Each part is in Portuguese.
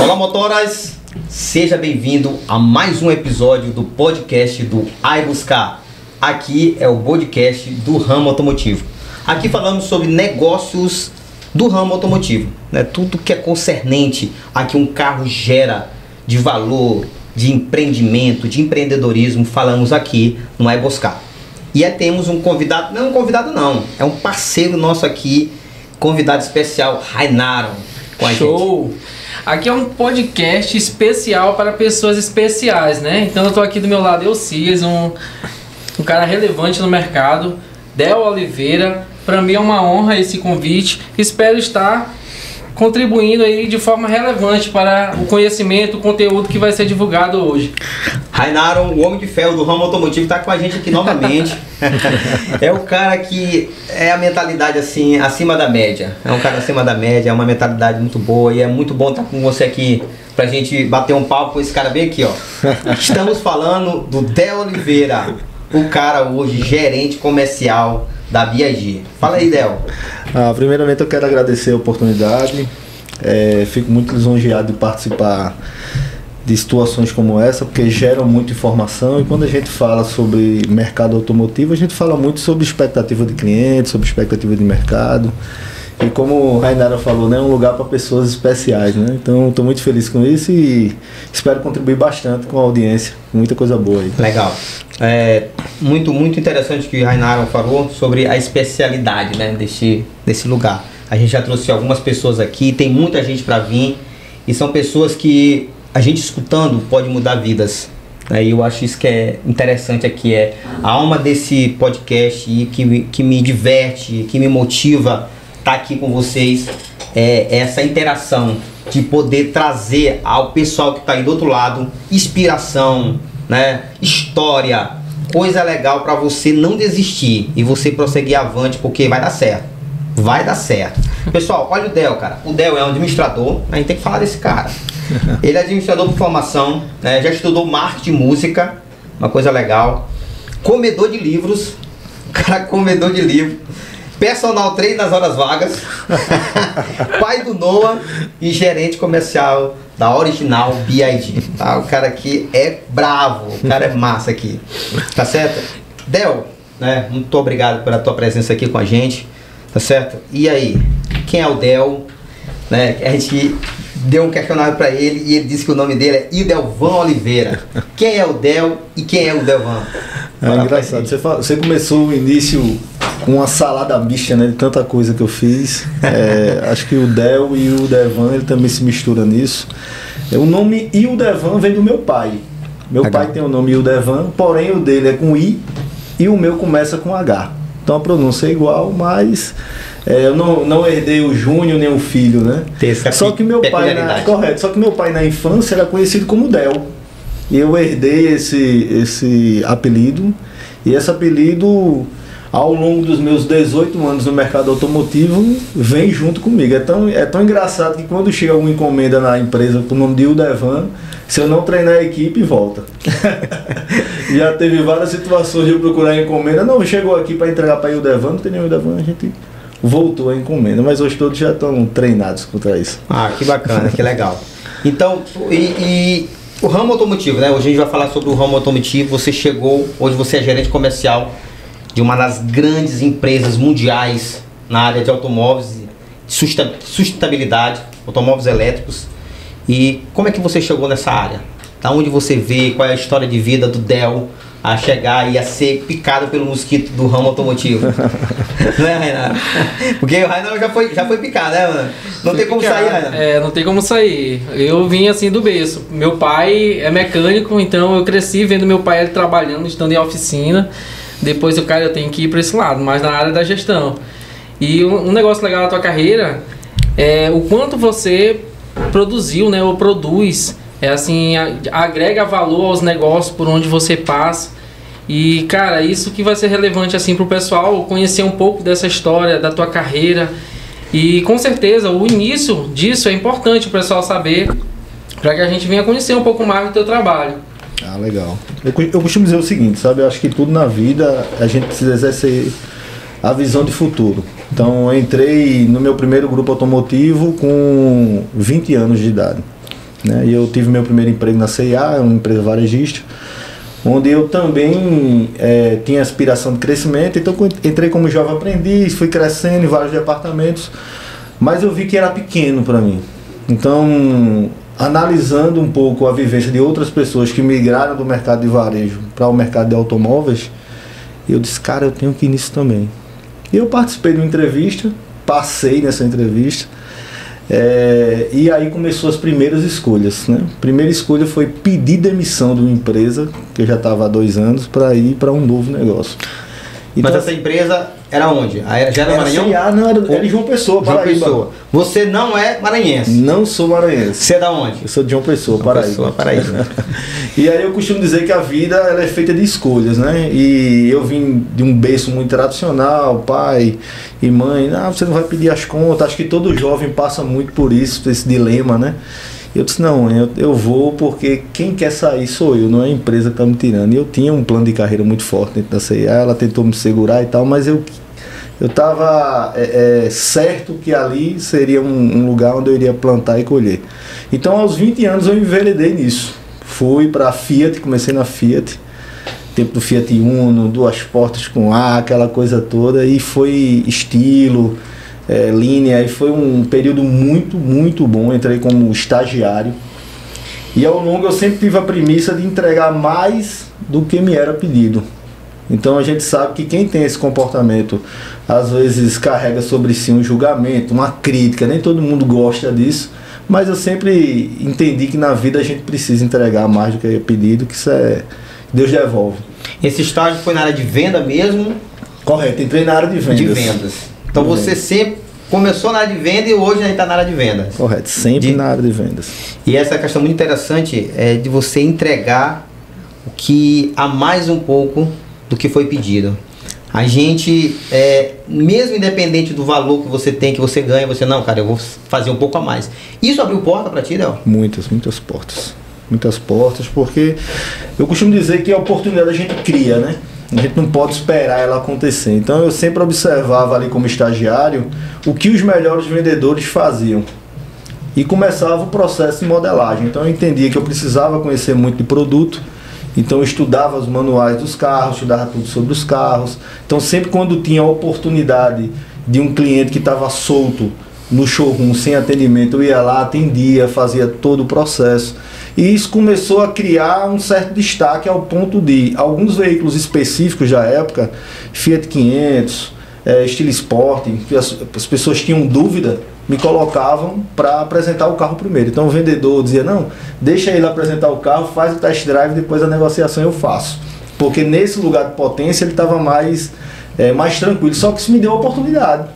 Olá, motoras! Seja bem-vindo a mais um episódio do podcast do iBuscar. Aqui é o podcast do ramo automotivo. Aqui falamos sobre negócios do ramo automotivo, né? Tudo que é concernente a que um carro gera de valor, de empreendimento, de empreendedorismo, falamos aqui no iBuscar. E temos um convidado, não é um convidado não, é um parceiro nosso aqui, convidado especial, Rainaron, com a Show! gente. Aqui é um podcast especial para pessoas especiais, né? Então eu tô aqui do meu lado, Elcias, um cara relevante no mercado, Del Oliveira. Para mim é uma honra esse convite. Espero estar contribuindo aí de forma relevante para o conhecimento, o conteúdo que vai ser divulgado hoje. Rainaron, o homem de ferro do ramo automotivo, está com a gente aqui novamente. É o cara que é a mentalidade assim, acima da média. É um cara acima da média, é uma mentalidade muito boa e é muito bom estar com você aqui pra gente bater um papo com esse cara bem aqui, ó. Estamos falando do Del Oliveira, o cara hoje gerente comercial da BIG. Fala aí, Del. Primeiramente eu quero agradecer a oportunidade. Fico muito lisonjeado de participar de situações como essa, porque geram muita informação, e quando a gente fala sobre mercado automotivo, a gente fala muito sobre expectativa de cliente, sobre expectativa de mercado, e como o Rainaron falou, né, é um lugar para pessoas especiais, né? Então estou muito feliz com isso e espero contribuir bastante com a audiência, muita coisa boa aí. Legal. Muito interessante que o Rainaron falou sobre a especialidade, né, desse lugar. A gente já trouxe algumas pessoas aqui, tem muita gente para vir, e são pessoas que a gente escutando pode mudar vidas. E eu acho isso que é interessante aqui, é a alma desse podcast e que me diverte, que me motiva estar aqui com vocês, é essa interação de poder trazer ao pessoal que está aí do outro lado inspiração, né? História, coisa legal para você não desistir e você prosseguir avante, porque vai dar certo. Vai dar certo. Pessoal, olha o Del, cara. O Del é um administrador, a gente tem que falar desse cara. Ele é administrador por formação, né? Já estudou marketing e música, uma coisa legal. Comedor de livros, cara, comedor de livro. Personal trainer nas horas vagas. Pai do Noah e gerente comercial da Original BIG. Tá? O cara aqui é bravo, o cara é massa aqui. Tá certo? Del, né? Muito obrigado pela tua presença aqui com a gente. Tá certo? E aí, quem é o Del? Né? A gente deu um questionário para ele e ele disse que o nome dele é Idelvan Oliveira. Quem é o Del e quem é o Delvan? É engraçado, você começou o início com uma salada mista, né, de tanta coisa que eu fiz. Acho que o Del e o Delvan, ele também se mistura nisso. O nome Ildevan vem do meu pai. Meu pai tem o nome Ildevan, porém o dele é com I e o meu começa com H. Então a pronúncia é igual, mas eu não herdei o Júnior nem o filho, né? Só que meu pai, só que meu pai na infância era conhecido como Del. E eu herdei esse apelido, e esse apelido ao longo dos meus 18 anos no mercado automotivo vem junto comigo. É tão engraçado que quando chega alguma encomenda na empresa com o nome de Ildevan, se eu não treinar a equipe, volta. Já teve várias situações de eu procurar a encomenda, não, chegou aqui para entregar para Ildevan, não tem nenhum Ildevan, a gente voltou a encomenda, mas hoje todos já estão treinados contra isso. Que bacana, que legal. Então, o ramo automotivo, né? Hoje a gente vai falar sobre o ramo automotivo. Você chegou, hoje você é gerente comercial de uma das grandes empresas mundiais na área de automóveis, sustentabilidade, automóveis elétricos. E como é que você chegou nessa área? Da onde você vê, qual é a história de vida do Del a chegar e a ser picado pelo mosquito do ramo automotivo? Não é, Rainaron? Porque o Rainaron já foi picado, né, mano? Não tem como sair, Rainaron. Não tem como sair. Eu vim assim do berço. Meu pai é mecânico, então eu cresci vendo meu pai trabalhando, estando em oficina. Depois eu tenho que ir para esse lado, mas na área da gestão. E um negócio legal da tua carreira é o quanto você produziu, né, ou produz, agrega valor aos negócios por onde você passa. E, cara, isso que vai ser relevante assim pro pessoal conhecer um pouco dessa história, da tua carreira. E com certeza o início disso é importante o pessoal saber, para que a gente venha conhecer um pouco mais do teu trabalho. Legal. Eu costumo dizer o seguinte, sabe? Eu acho que tudo na vida a gente precisa exercer a visão de futuro. Então eu entrei no meu primeiro grupo automotivo com 20 anos de idade. né? E eu tive meu primeiro emprego na C&A, uma empresa varejista, onde eu também tinha aspiração de crescimento. Então entrei como jovem aprendiz, fui crescendo em vários departamentos, mas eu vi que era pequeno para mim. Então, analisando um pouco a vivência de outras pessoas que migraram do mercado de varejo para o mercado de automóveis, eu disse, cara, eu tenho que ir nisso também. E eu participei de uma entrevista, passei nessa entrevista, e aí começou as primeiras escolhas, né? A primeira escolha foi pedir demissão de uma empresa, que eu já estava há 2 anos, para ir para um novo negócio. Então, mas essa empresa era onde? Já era Maranhão? C&A, não, era de João Pessoa, Paraíba. João Pessoa. Você não é maranhense? Não sou maranhense. Você é da onde? Eu sou de João Pessoa, Paraíba. Pessoa, Paraíba. E aí eu costumo dizer que a vida ela é feita de escolhas, né? E eu vim de um berço muito tradicional, pai e mãe, você não vai pedir as contas. Acho que todo jovem passa muito por isso, por esse dilema, né? Eu disse, não, eu vou porque quem quer sair sou eu, não é a empresa que está me tirando. E eu tinha um plano de carreira muito forte dentro da C&A, ela tentou me segurar e tal, mas eu estava certo que ali seria um lugar onde eu iria plantar e colher. Então, aos 20 anos, eu enveredei nisso. Fui para a Fiat, comecei na Fiat, tempo do Fiat Uno, 2 portas com ar, aquela coisa toda, e foi estilo, linha, e foi um período muito, muito bom. Entrei como estagiário, e ao longo eu sempre tive a premissa de entregar mais do que me era pedido. Então a gente sabe que quem tem esse comportamento às vezes carrega sobre si um julgamento, uma crítica, nem todo mundo gosta disso, mas eu sempre entendi que na vida a gente precisa entregar mais do que é pedido, que isso Deus devolve. Esse estágio foi na área de venda mesmo? Correto, entrei na área de vendas. Então você sempre começou na área de venda e hoje está na área de vendas? Correto, sempre na área de vendas. E essa questão muito interessante é de você entregar o que há mais um pouco do que foi pedido. A gente, mesmo independente do valor que você tem, que você ganha, você não, cara, eu vou fazer um pouco a mais. Isso abriu porta para ti, Del? Muitas portas. Muitas portas, porque eu costumo dizer que a oportunidade a gente cria, né? A gente não pode esperar ela acontecer. Então eu sempre observava ali como estagiário o que os melhores vendedores faziam. E começava o processo de modelagem. Então eu entendia que eu precisava conhecer muito de produto. Então eu estudava os manuais dos carros, estudava tudo sobre os carros. Então sempre quando tinha a oportunidade de um cliente que estava solto no showroom sem atendimento, eu ia lá, atendia, fazia todo o processo. E isso começou a criar um certo destaque ao ponto de alguns veículos específicos da época, Fiat 500, estilo Sport, que as pessoas tinham dúvida, me colocavam para apresentar o carro primeiro. Então o vendedor dizia, não, deixa ele apresentar o carro, faz o test drive, depois a negociação eu faço. Porque nesse lugar de potência ele estava mais tranquilo, só que isso me deu a oportunidade.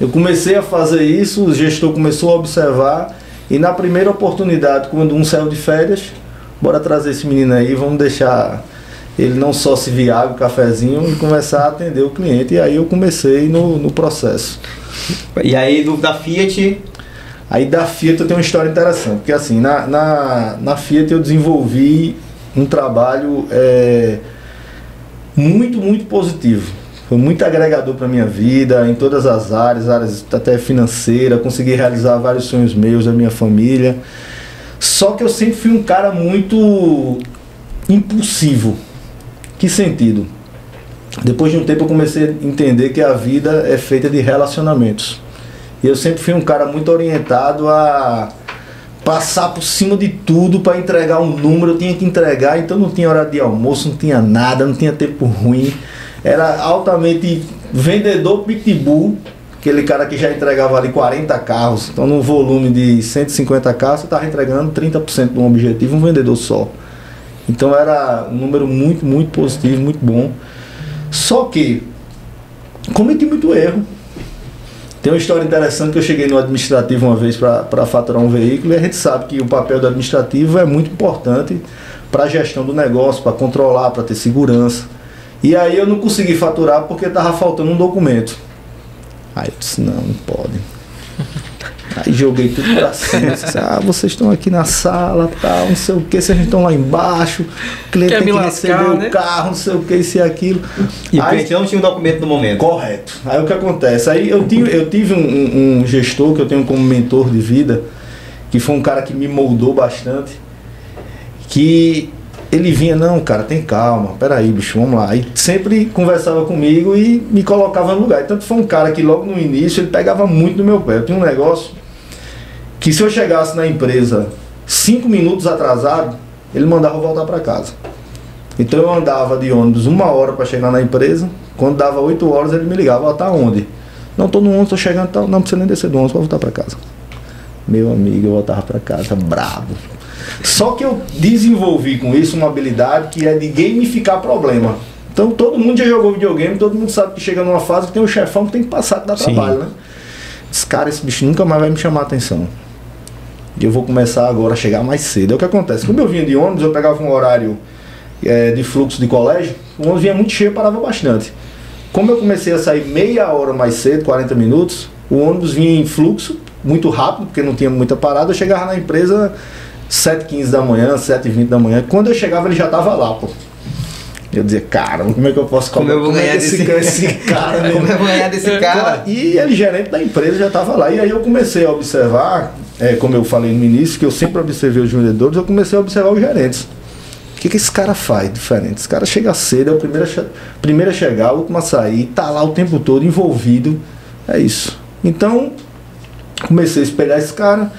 Eu comecei a fazer isso, o gestor começou a observar, e na primeira oportunidade, quando um saiu de férias, bora trazer esse menino aí, vamos deixar ele não só se vir água, cafezinho, e começar a atender o cliente. E aí eu comecei no processo. E aí da Fiat? Aí da Fiat eu tenho uma história interessante, porque assim, na Fiat eu desenvolvi um trabalho muito, muito positivo. Foi muito agregador para minha vida, em todas as áreas até financeira, consegui realizar vários sonhos meus, da minha família. Só que eu sempre fui um cara muito impulsivo. Que sentido? Depois de um tempo eu comecei a entender que a vida é feita de relacionamentos. E eu sempre fui um cara muito orientado a passar por cima de tudo para entregar um número, eu tinha que entregar, então não tinha hora de almoço, não tinha nada, não tinha tempo ruim. Era altamente vendedor pitbull, aquele cara que já entregava ali 40 carros. Então no volume de 150 carros, você estava entregando 30% de um objetivo, um vendedor só. Então era um número muito, muito positivo, muito bom. Só que cometi muito erro. Tem uma história interessante que eu cheguei no administrativo uma vez para faturar um veículo, e a gente sabe que o papel do administrativo é muito importante para a gestão do negócio, para controlar, para ter segurança. E aí eu não consegui faturar porque estava faltando um documento. Aí eu disse, não pode. Aí joguei tudo pra cima, disse, vocês estão aqui na sala, tal, não sei o que, vocês estão lá embaixo, o cliente tem que receber o carro, não sei o que, isso e aquilo. E aí, o cliente não tinha um documento no momento. Correto. Aí o que acontece? Aí eu tive um gestor que eu tenho como mentor de vida, que foi um cara que me moldou bastante, que ele vinha, não, cara, tem calma, peraí, bicho, vamos lá. E sempre conversava comigo e me colocava no lugar. Então foi um cara que logo no início ele pegava muito no meu pé. Eu tinha um negócio que se eu chegasse na empresa 5 minutos atrasado, ele mandava eu voltar para casa. Então eu andava de ônibus 1 hora para chegar na empresa. Quando dava 8 horas ele me ligava, ó, tá onde? Não, tô no ônibus, tô chegando, tá, não precisa nem descer do ônibus, vou voltar para casa. Meu amigo, eu voltava para casa bravo. Só que eu desenvolvi com isso uma habilidade que é de gamificar problema. Então todo mundo já jogou videogame, todo mundo sabe que chega numa fase que tem um chefão que tem que passar, que dá trabalho, né? Esse cara, esse bicho nunca mais vai me chamar a atenção. E eu vou começar agora a chegar mais cedo. É o que acontece, como eu vinha de ônibus, eu pegava um horário de fluxo de colégio, o ônibus vinha muito cheio, parava bastante. Como eu comecei a sair meia hora mais cedo, 40 minutos, o ônibus vinha em fluxo, muito rápido, porque não tinha muita parada, eu chegava na empresa 7h15 da manhã, 7h20 da manhã. Quando eu chegava, ele já tava lá, pô. Eu dizia, cara, como é que eu posso como eu vou ganhar desse cara? Como eu vou ganhar desse cara? E ele, gerente da empresa, já tava lá. E aí eu comecei a observar, como eu falei no início, que eu sempre observei os vendedores, eu comecei a observar os gerentes. O que esse cara faz diferente? Esse cara chega cedo, é o primeiro a chegar, o último a sair, tá lá o tempo todo envolvido. É isso. Então, comecei a espelhar esse cara.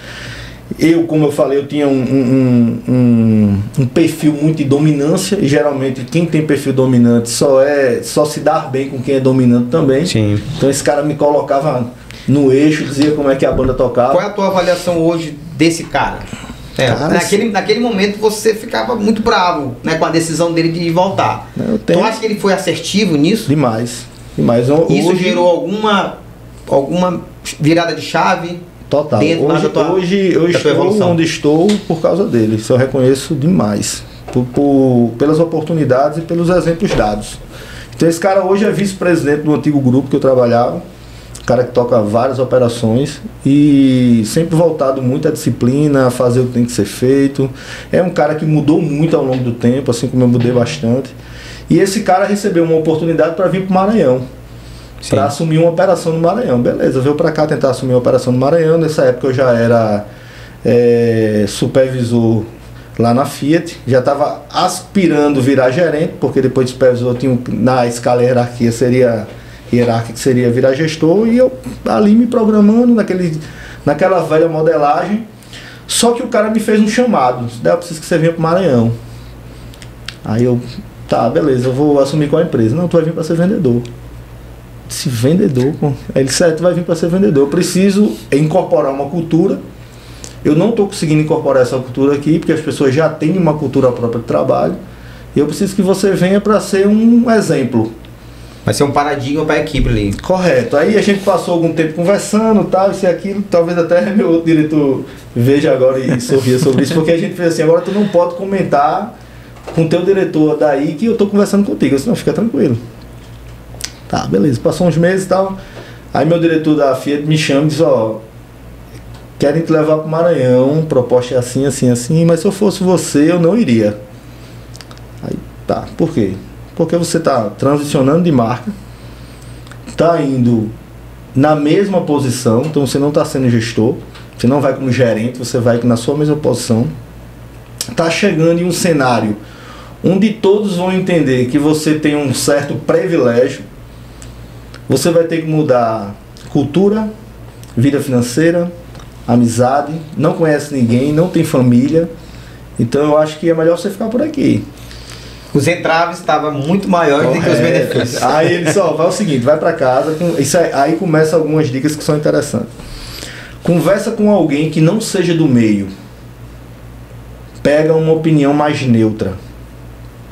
Eu, como eu falei, eu tinha um perfil muito de dominância, e geralmente quem tem perfil dominante só se dá bem com quem é dominante também. Sim. Então esse cara me colocava no eixo, dizia como é que a banda tocava. Qual é a tua avaliação hoje desse cara? Naquele momento você ficava muito bravo, né, com a decisão dele de voltar. Tu acha que ele foi assertivo nisso? Demais. Isso hoje gerou alguma virada de chave? Total. Hoje eu estou onde estou por causa dele. Isso eu reconheço demais. Pelas oportunidades e pelos exemplos dados. Então esse cara hoje é vice-presidente do antigo grupo que eu trabalhava. Um cara que toca várias operações e sempre voltado muito à disciplina, a fazer o que tem que ser feito. É um cara que mudou muito ao longo do tempo, assim como eu mudei bastante. E esse cara recebeu uma oportunidade para vir para o Maranhão. Para assumir uma operação no Maranhão. Beleza, veio para cá tentar assumir uma operação no Maranhão. Nessa época eu já era supervisor lá na Fiat. Já estava aspirando virar gerente, porque depois de supervisor tinha na escala hierárquica seria virar gestor. E eu ali me programando naquela velha modelagem. Só que o cara me fez um chamado. Eu preciso que você venha para o Maranhão. Aí eu, tá, beleza, eu vou assumir com a empresa. Não, tu vai vir para ser vendedor. Se vendedor, pô. Ele certo, vai vir para ser vendedor. Eu preciso incorporar uma cultura. Eu não estou conseguindo incorporar essa cultura aqui, porque as pessoas já têm uma cultura própria de trabalho. E eu preciso que você venha para ser um exemplo. Vai ser um paradigma para a equipe ali. Correto. Aí a gente passou algum tempo conversando, tal, isso e aquilo. Talvez até meu outro diretor veja agora e sorria sobre isso, porque a gente fez assim, agora tu não pode comentar com o teu diretor daí que eu estou conversando contigo. Eu disse, não, fica tranquilo. Tá, beleza, passou uns meses e tal. Aí meu diretor da Fiat me chama e diz, ó, querem te levar para o Maranhão, proposta é assim, assim, assim, mas se eu fosse você, eu não iria. Aí, tá, por quê? Porque você está transicionando de marca, está indo na mesma posição, então você não está sendo gestor, você não vai como gerente, você vai na sua mesma posição. Está chegando em um cenário onde todos vão entender que você tem um certo privilégio. Você vai ter que mudar cultura, vida financeira, amizade, não conhece ninguém, não tem família. Então eu acho que é melhor você ficar por aqui. Os entraves estavam muito maiores do que os benefícios. Aí ele só vai o seguinte, vai para casa, aí começa algumas dicas que são interessantes. Conversa com alguém que não seja do meio. Pega uma opinião mais neutra.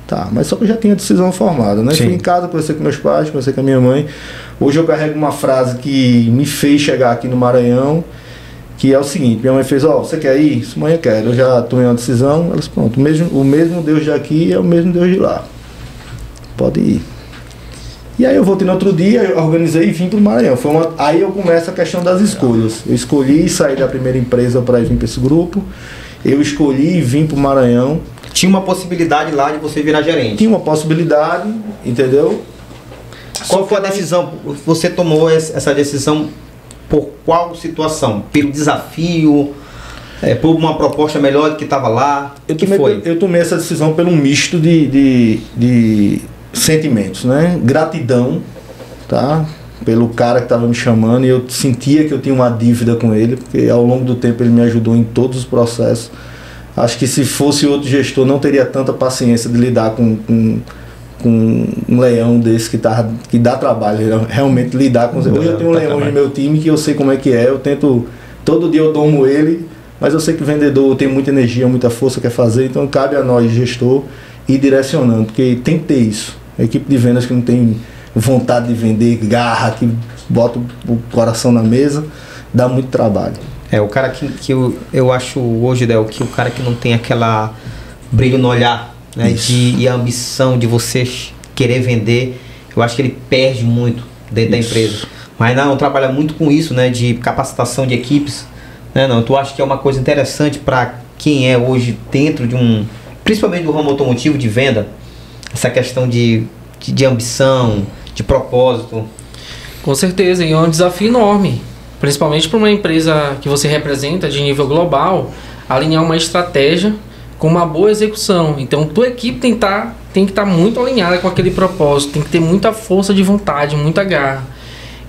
Tá, mas só que eu já tinha decisão formada, né? Sim. Fui em casa, conversei com meus pais, conversei com a minha mãe. Hoje eu carrego uma frase que me fez chegar aqui no Maranhão, que é o seguinte, minha mãe fez, ó, você quer ir? Isso, mãe, eu quero, eu já tomei uma decisão. Ela disse, pronto, o mesmo Deus de aqui é o mesmo Deus de lá. Pode ir. E aí eu voltei no outro dia, eu organizei e vim para o Maranhão. Aí eu começo a questão das escolhas. Eu escolhi sair da primeira empresa para vir para esse grupo. Eu escolhi e vim para o Maranhão. Tinha uma possibilidade lá de você virar gerente. Tinha uma possibilidade, entendeu? Qual foi a decisão? Você tomou essa decisão por qual situação? Pelo desafio? Por uma proposta melhor do que estava lá? Eu tomei essa decisão pelo misto de sentimentos, né? Gratidão, tá? Pelo cara que estava me chamando, e eu sentia que eu tinha uma dívida com ele, porque ao longo do tempo ele me ajudou em todos os processos. Acho que se fosse outro gestor não teria tanta paciência de lidar com um leão desse que dá trabalho, realmente lidar com... Hoje eu tenho um leão no meu time que eu sei como é que é, eu tento, todo dia eu domo ele, mas eu sei que o vendedor tem muita energia, muita força, quer fazer, então cabe a nós, gestor, ir direcionando, porque tem que ter isso. A equipe de vendas que não tem vontade de vender, garra, que bota o coração na mesa, dá muito trabalho. O cara que eu acho hoje, Del, que o cara que não tem aquela brilho no olhar, né, e a ambição de você querer vender, eu acho que ele perde muito dentro da empresa. Mas não, trabalha muito com isso, né, de capacitação de equipes, né, não, tu acha que é uma coisa interessante para quem é hoje dentro de principalmente do ramo automotivo de venda, essa questão de ambição, de propósito? Com certeza, e é um desafio enorme, principalmente para uma empresa que você representa de nível global, alinhar uma estratégia com uma boa execução. Então, tua equipe tem que estar muito alinhada com aquele propósito, tem que ter muita força de vontade, muita garra.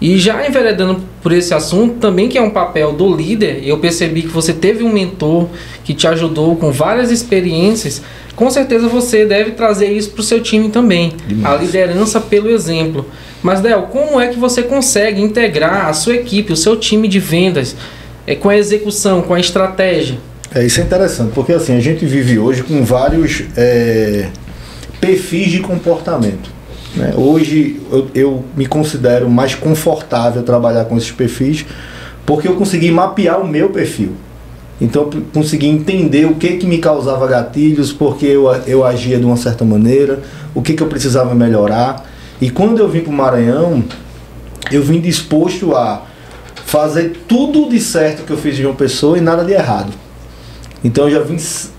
E já enveredando por esse assunto, também que é um papel do líder, eu percebi que você teve um mentor que te ajudou com várias experiências, com certeza você deve trazer isso para o seu time também. Demais. A liderança pelo exemplo. Mas, Del, como é que você consegue integrar a sua equipe, o seu time de vendas, com a execução, com a estratégia? Isso é interessante, porque assim, a gente vive hoje com vários perfis de comportamento, né? Hoje eu me considero mais confortável trabalhar com esses perfis, porque eu consegui mapear o meu perfil. Então eu consegui entender o que me causava gatilhos, porque eu agia de uma certa maneira, o que eu precisava melhorar. E quando eu vim para o Maranhão, eu vim disposto a fazer tudo de certo que eu fiz de uma pessoa e nada de errado. Então eu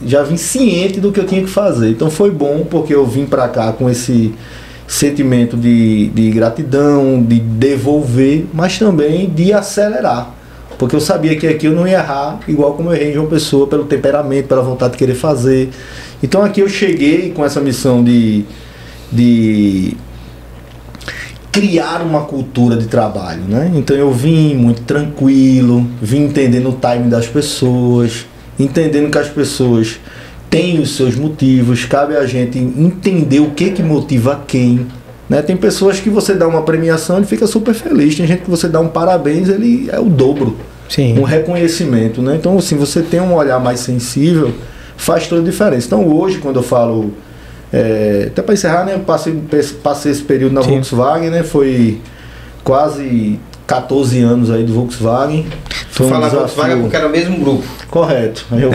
já vim ciente do que eu tinha que fazer. Então foi bom, porque eu vim para cá com esse sentimento de gratidão, de devolver, mas também de acelerar. Porque eu sabia que aqui eu não ia errar igual como eu errei em João Pessoa, pelo temperamento, pela vontade de querer fazer. Então aqui eu cheguei com essa missão de criar uma cultura de trabalho, né? Então eu vim muito tranquilo, vim entendendo o timing das pessoas, entendendo que as pessoas têm os seus motivos, cabe a gente entender o que motiva quem, né? Tem pessoas que você dá uma premiação e fica super feliz, tem gente que você dá um parabéns, ele é o dobro. Sim. Um reconhecimento, né? Então assim, você tem um olhar mais sensível, faz toda a diferença. Então hoje, quando eu falo, até para encerrar, né, eu passei esse período na Sim. Volkswagen, né? Foi quase 14 anos aí do Volkswagen. Foi falar Volkswagen porque era o mesmo grupo. Correto. Aí eu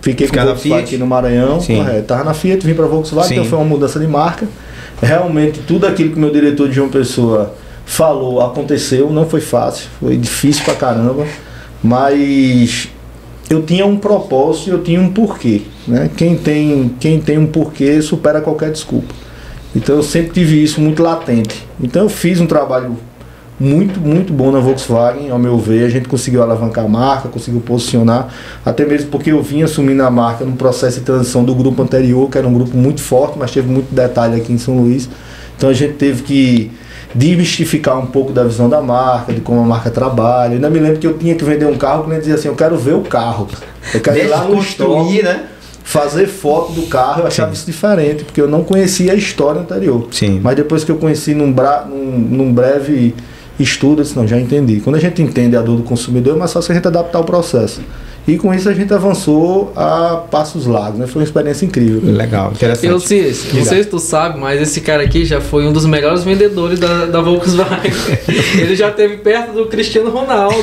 fiquei com o Volkswagen aqui no Maranhão. Sim. Correto. Tava na Fiat, vim para Volkswagen, então foi uma mudança de marca. Realmente tudo aquilo que o meu diretor de João Pessoa falou aconteceu, não foi fácil, foi difícil pra caramba, mas eu tinha um propósito e eu tinha um porquê, né? Quem tem um porquê supera qualquer desculpa. Então eu sempre tive isso muito latente. Então eu fiz um trabalho muito, muito bom na Volkswagen, ao meu ver. A gente conseguiu alavancar a marca, conseguiu posicionar, até mesmo porque eu vim assumindo a marca num processo de transição do grupo anterior, que era um grupo muito forte, mas teve muito detalhe aqui em São Luís. Então a gente teve que desmistificar um pouco da visão da marca, de como a marca trabalha. Eu ainda me lembro que eu tinha que vender um carro, que ele dizia assim, eu quero ver o carro, eu quero ir lá no estoque, né? Fazer foto do carro. Eu achava Sim. isso diferente, porque eu não conhecia a história anterior. Sim. Mas depois que eu conheci num breve estudo, eu disse, não, já entendi. Quando a gente entende a dor do consumidor, é mais fácil a gente adaptar o processo. E com isso a gente avançou a passos largos, né? Foi uma experiência incrível. Legal, interessante. Eu, Cis, não sei se tu sabe, mas esse cara aqui já foi um dos melhores vendedores da Volkswagen. Ele já esteve perto do Cristiano Ronaldo.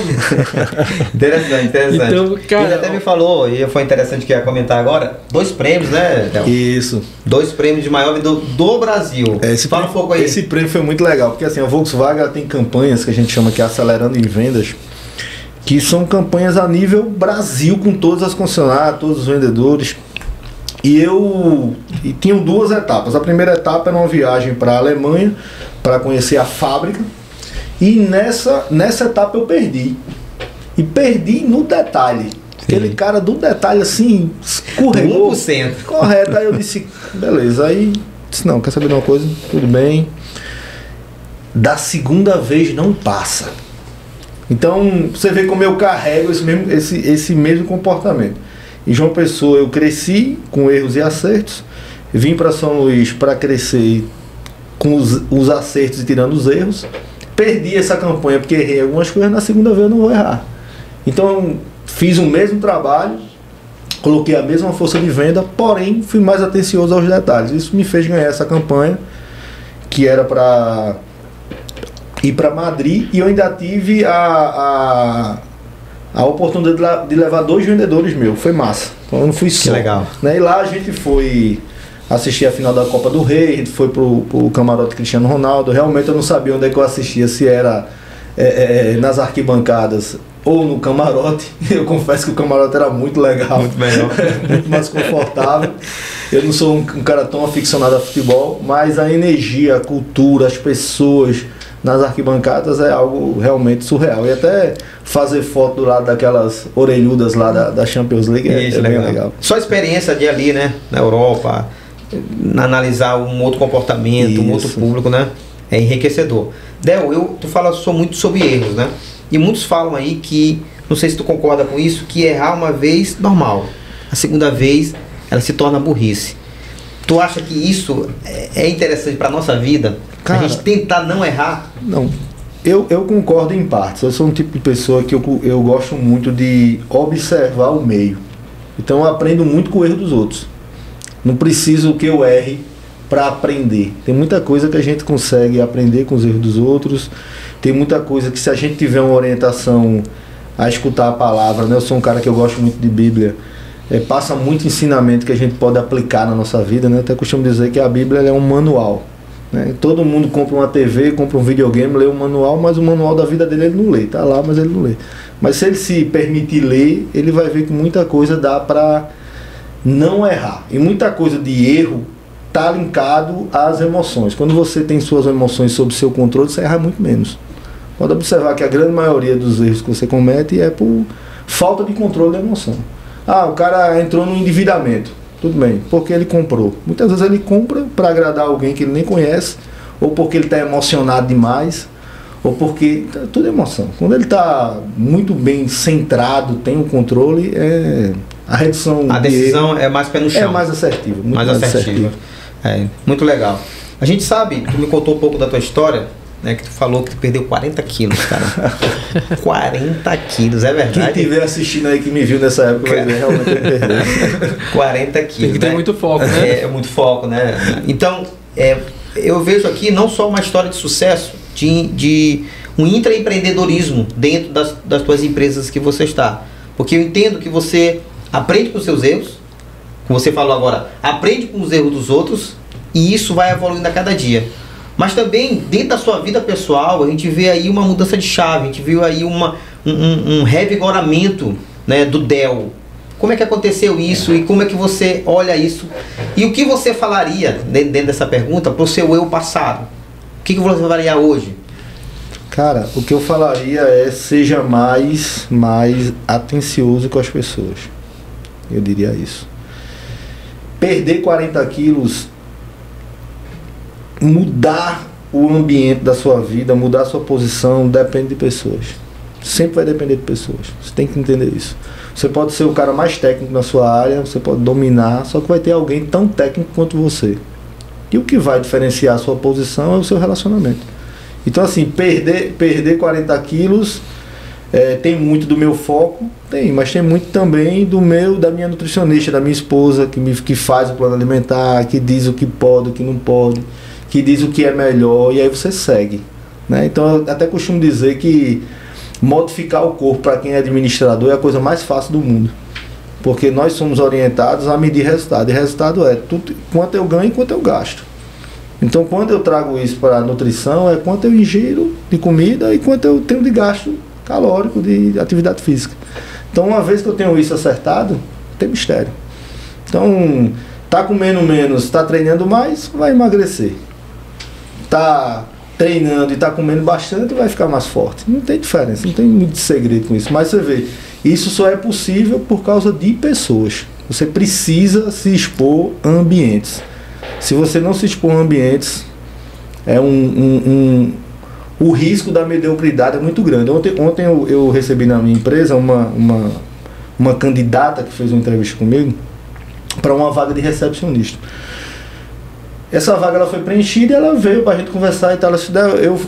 Interessante. Então, cara, ele até me falou, e foi interessante que ia comentar agora, 2 prêmios, né, Del? Isso. 2 prêmios de maior vendedor do Brasil. Fala um pouco aí. Esse prêmio foi muito legal, porque assim, a Volkswagen ela tem campanhas que a gente chama que é Acelerando em Vendas, que são campanhas a nível Brasil, com todas as concessionárias, todos os vendedores. E tinham 2 etapas. A primeira etapa era uma viagem para a Alemanha, para conhecer a fábrica. E nessa etapa eu perdi. E perdi no detalhe. Aquele cara do detalhe assim, escorregou. 1%. Correto. Aí eu disse, beleza. Aí disse, não, quer saber de uma coisa? Tudo bem. Da segunda vez não passa. Então, você vê como eu carrego esse mesmo comportamento. Em João Pessoa eu cresci com erros e acertos. Vim para São Luís para crescer com os acertos e tirando os erros. Perdi essa campanha porque errei algumas coisas, na segunda vez eu não vou errar. Então, fiz o mesmo trabalho, coloquei a mesma força de venda, porém fui mais atencioso aos detalhes. Isso me fez ganhar essa campanha, que era para ir para Madrid, e eu ainda tive a oportunidade de levar 2 vendedores meus. Foi massa. Então eu não fui só. Que legal. Né? E lá a gente foi assistir a final da Copa do Rei, a gente foi pro camarote Cristiano Ronaldo. Realmente eu não sabia onde é que eu assistia, se era nas arquibancadas ou no camarote. Eu confesso que o camarote era muito legal. Muito melhor. Muito mais confortável. Eu não sou um cara tão aficionado a futebol, mas a energia, a cultura, as pessoas nas arquibancadas é algo realmente surreal. E até fazer foto do lado daquelas orelhudas lá da Champions League é bem legal. Só a experiência de ali, né, na Europa, analisar um outro comportamento, um outro público, né, é enriquecedor. Del, tu fala muito sobre erros, né? E muitos falam aí que, não sei se tu concorda com isso, que errar uma vez, normal. A segunda vez, ela se torna burrice. Tu acha que isso é interessante para nossa vida? Cara, a gente tentar não errar? Não. Eu concordo em partes. Eu sou um tipo de pessoa que eu gosto muito de observar o meio. Então eu aprendo muito com o erro dos outros. Não preciso que eu erre para aprender. Tem muita coisa que a gente consegue aprender com os erros dos outros. Tem muita coisa que, se a gente tiver uma orientação a escutar a palavra, né? Eu sou um cara que eu gosto muito de Bíblia. Passa muito ensinamento que a gente pode aplicar na nossa vida, né? Até costumo dizer que a Bíblia é um manual, né? Todo mundo compra uma TV, compra um videogame, lê um manual, mas o manual da vida dele ele não lê. Tá lá, mas ele não lê. Mas se ele se permitir ler, ele vai ver que muita coisa dá para não errar. E muita coisa de erro está linkado às emoções. Quando você tem suas emoções sob seu controle, você erra muito menos. Pode observar que a grande maioria dos erros que você comete é por falta de controle da emoção. Ah, o cara entrou no endividamento. Tudo bem, porque ele comprou. Muitas vezes ele compra para agradar alguém que ele nem conhece, ou porque ele está emocionado demais, ou porque... Tudo é emoção. Quando ele está muito bem centrado, tem o controle, a redução... A decisão é mais pé no chão. É mais assertiva. Muito mais assertiva. Muito legal. A gente sabe, tu me contou um pouco da tua história, né, que tu falou que tu perdeu 40 quilos, cara. 40 quilos, é verdade? Quem estiver assistindo aí que me viu nessa época vai ver realmente eu perdi. 40 quilos. Tem que ter muito foco, né? É muito foco, né? Então, eu vejo aqui não só uma história de sucesso, de um intraempreendedorismo dentro das tuas empresas que você está. Porque eu entendo que você aprende com os seus erros, como você falou agora, aprende com os erros dos outros, e isso vai evoluindo a cada dia. Mas também, dentro da sua vida pessoal, a gente vê aí uma mudança de chave, a gente viu aí um revigoramento, né, do Del. Como é que aconteceu isso e como é que você olha isso? E o que você falaria, dentro dessa pergunta, para o seu eu passado? O que você falaria hoje? Cara, o que eu falaria é: seja mais atencioso com as pessoas. Eu diria isso. Perder 40 quilos... Mudar o ambiente da sua vida, mudar a sua posição, depende de pessoas. Sempre vai depender de pessoas. Você tem que entender isso. Você pode ser o cara mais técnico na sua área, você pode dominar, só que vai ter alguém tão técnico quanto você. E o que vai diferenciar a sua posição é o seu relacionamento. Então, assim, perder 40 quilos tem muito do meu foco, mas tem muito também da minha nutricionista, da minha esposa, que faz o plano alimentar, que diz o que pode, o que não pode, que diz o que é melhor, e aí você segue, né? Então eu até costumo dizer que modificar o corpo para quem é administrador é a coisa mais fácil do mundo, porque nós somos orientados a medir resultado, e resultado é tudo, quanto eu ganho e quanto eu gasto. Então quando eu trago isso para a nutrição, é quanto eu ingiro de comida e quanto eu tenho de gasto calórico de atividade física. Então uma vez que eu tenho isso acertado, não tem mistério. Então tá comendo menos, tá treinando mais, vai emagrecer. Tá treinando e está comendo bastante, vai ficar mais forte. Não tem diferença, não tem muito segredo com isso. Mas você vê, isso só é possível por causa de pessoas. Você precisa se expor a ambientes. Se você não se expor a ambientes, o risco da mediocridade é muito grande. Ontem eu recebi na minha empresa uma candidata que fez uma entrevista comigo para uma vaga de recepcionista. Essa vaga ela foi preenchida e ela veio para a gente conversar e tal. Ela disse,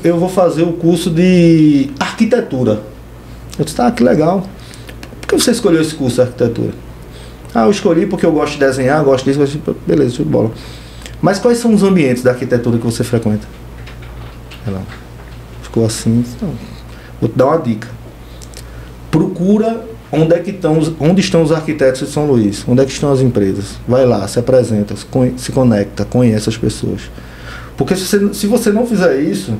eu vou fazer o curso de arquitetura. Eu disse, que legal. Por que você escolheu esse curso de arquitetura? Eu escolhi porque eu gosto de desenhar, gosto disso. Beleza, show de bola. Mas quais são os ambientes da arquitetura que você frequenta? Ela ficou assim, então, vou te dar uma dica. Procura onde estão os arquitetos de São Luís, onde é que estão as empresas. Vai lá, se apresenta, se conecta, conhece as pessoas. Porque se você não fizer isso,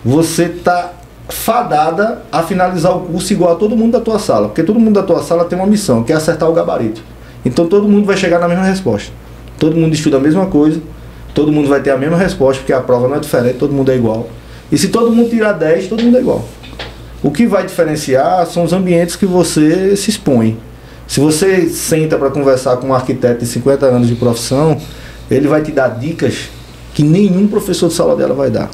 você está fadada a finalizar o curso igual a todo mundo da tua sala. Porque todo mundo da tua sala tem uma missão, que é acertar o gabarito. Então todo mundo vai chegar na mesma resposta. Todo mundo estuda a mesma coisa, todo mundo vai ter a mesma resposta, porque a prova não é diferente, todo mundo é igual. E se todo mundo tirar 10, todo mundo é igual. O que vai diferenciar são os ambientes que você se expõe. Se você senta para conversar com um arquiteto de 50 anos de profissão, ele vai te dar dicas que nenhum professor de sala dela vai dar.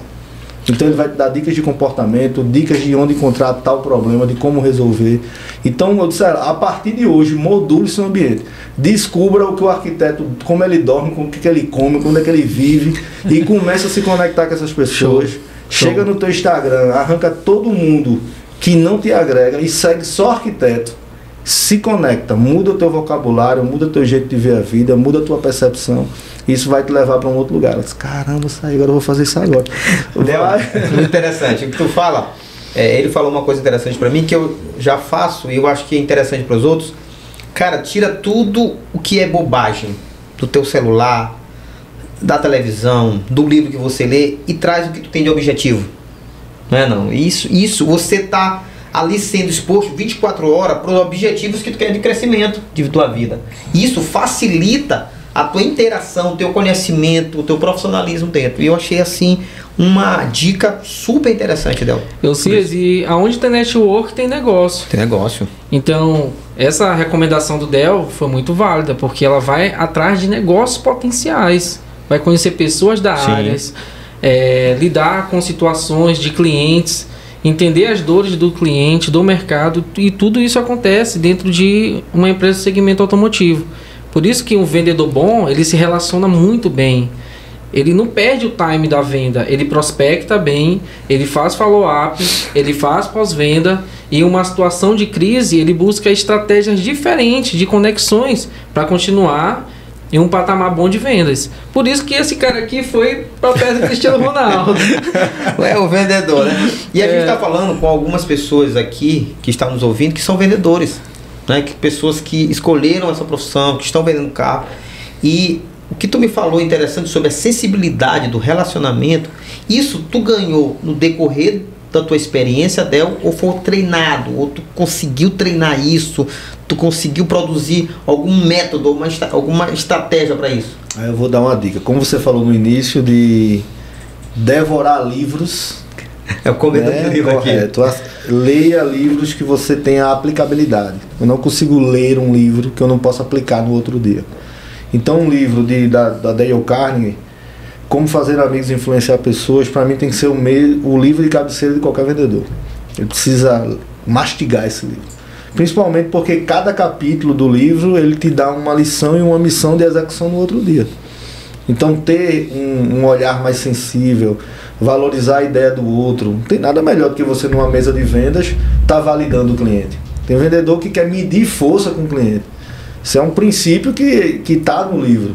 Então ele vai te dar dicas de comportamento, dicas de onde encontrar tal problema, de como resolver. Então eu disse, a partir de hoje, module seu ambiente. Descubra o que o arquiteto, como ele dorme, com o que ele come, como é que ele vive, e comece a se conectar com essas pessoas. Chega no teu Instagram, arranca todo mundo que não te agrega e segue só arquiteto. Se conecta, muda o teu vocabulário, muda o teu jeito de ver a vida, muda a tua percepção. Isso vai te levar para um outro lugar. Eu disse, caramba, agora eu vou fazer isso agora. Muito interessante. O que tu fala, ele falou uma coisa interessante para mim, que eu já faço e eu acho que é interessante para os outros. Cara, tira tudo o que é bobagem do teu celular, da televisão, do livro que você lê e traz o que tu tem de objetivo. Não é não? Isso você tá ali sendo exposto 24 horas para os objetivos que tu quer de crescimento de tua vida. Isso facilita a tua interação, o teu conhecimento, o teu profissionalismo dentro. E eu achei assim uma dica super interessante dela. E aonde tem network tem negócio. Tem negócio. Então, essa recomendação do Del foi muito válida, porque ela vai atrás de negócios potenciais. Vai conhecer pessoas da área, lidar com situações de clientes, entender as dores do cliente, do mercado, e tudo isso acontece dentro de uma empresa de segmento automotivo. Por isso que um vendedor bom, ele se relaciona muito bem. Ele não perde o time da venda, ele prospecta bem, ele faz follow-up, ele faz pós-venda, e em uma situação de crise, ele busca estratégias diferentes de conexões para continuar em um patamar bom de vendas. Por isso que esse cara aqui foi para perto do Cristiano Ronaldo. É o vendedor, né? E a gente está falando com algumas pessoas aqui que estão nos ouvindo que são vendedores, né? Que pessoas que escolheram essa profissão, que estão vendendo carro. E o que tu me falou interessante sobre a sensibilidade do relacionamento, isso tu ganhou no decorrer da tua experiência, Del, ou foi treinado, ou tu conseguiu treinar isso, tu conseguiu produzir algum método, alguma estratégia para isso? Eu vou dar uma dica. Como você falou no início de devorar livros, é o comedor de livro aqui. Leia livros que você tenha aplicabilidade. Eu não consigo ler um livro que eu não possa aplicar no outro dia. Então um livro da Dale Carnegie, Como Fazer Amigos e Influenciar Pessoas, para mim tem que ser o livro de cabeceira de qualquer vendedor. Ele precisa mastigar esse livro. Principalmente porque cada capítulo do livro ele te dá uma lição e uma missão de execução no outro dia. Então ter um olhar mais sensível, valorizar a ideia do outro, não tem nada melhor do que você numa mesa de vendas estar validando o cliente. Tem vendedor que quer medir força com o cliente. Isso é um princípio que está no livro,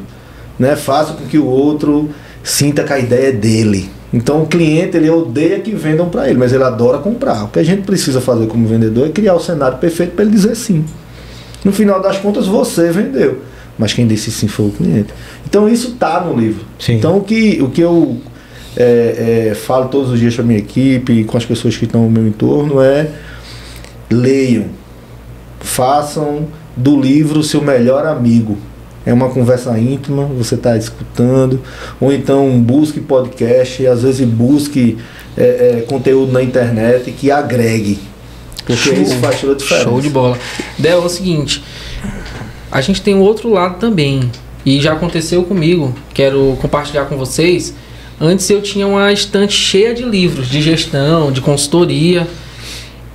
né? Faça com que o outro sinta que a ideia é dele. Então o cliente ele odeia que vendam para ele, mas ele adora comprar. O que a gente precisa fazer como vendedor é criar o cenário perfeito para ele dizer sim. No final das contas você vendeu, mas quem disse sim foi o cliente. Então isso está no livro. Sim. Então o que eu falo todos os dias para minha equipe, com as pessoas que estão no meu entorno é: leiam, façam do livro o seu melhor amigo. É uma conversa íntima, você está escutando, ou então busque podcast, às vezes busque conteúdo na internet que agregue. Porque isso faz toda a diferença. Show de bola. Del, é o seguinte, a gente tem um outro lado também, e já aconteceu comigo, quero compartilhar com vocês. Antes eu tinha uma estante cheia de livros de gestão, de consultoria,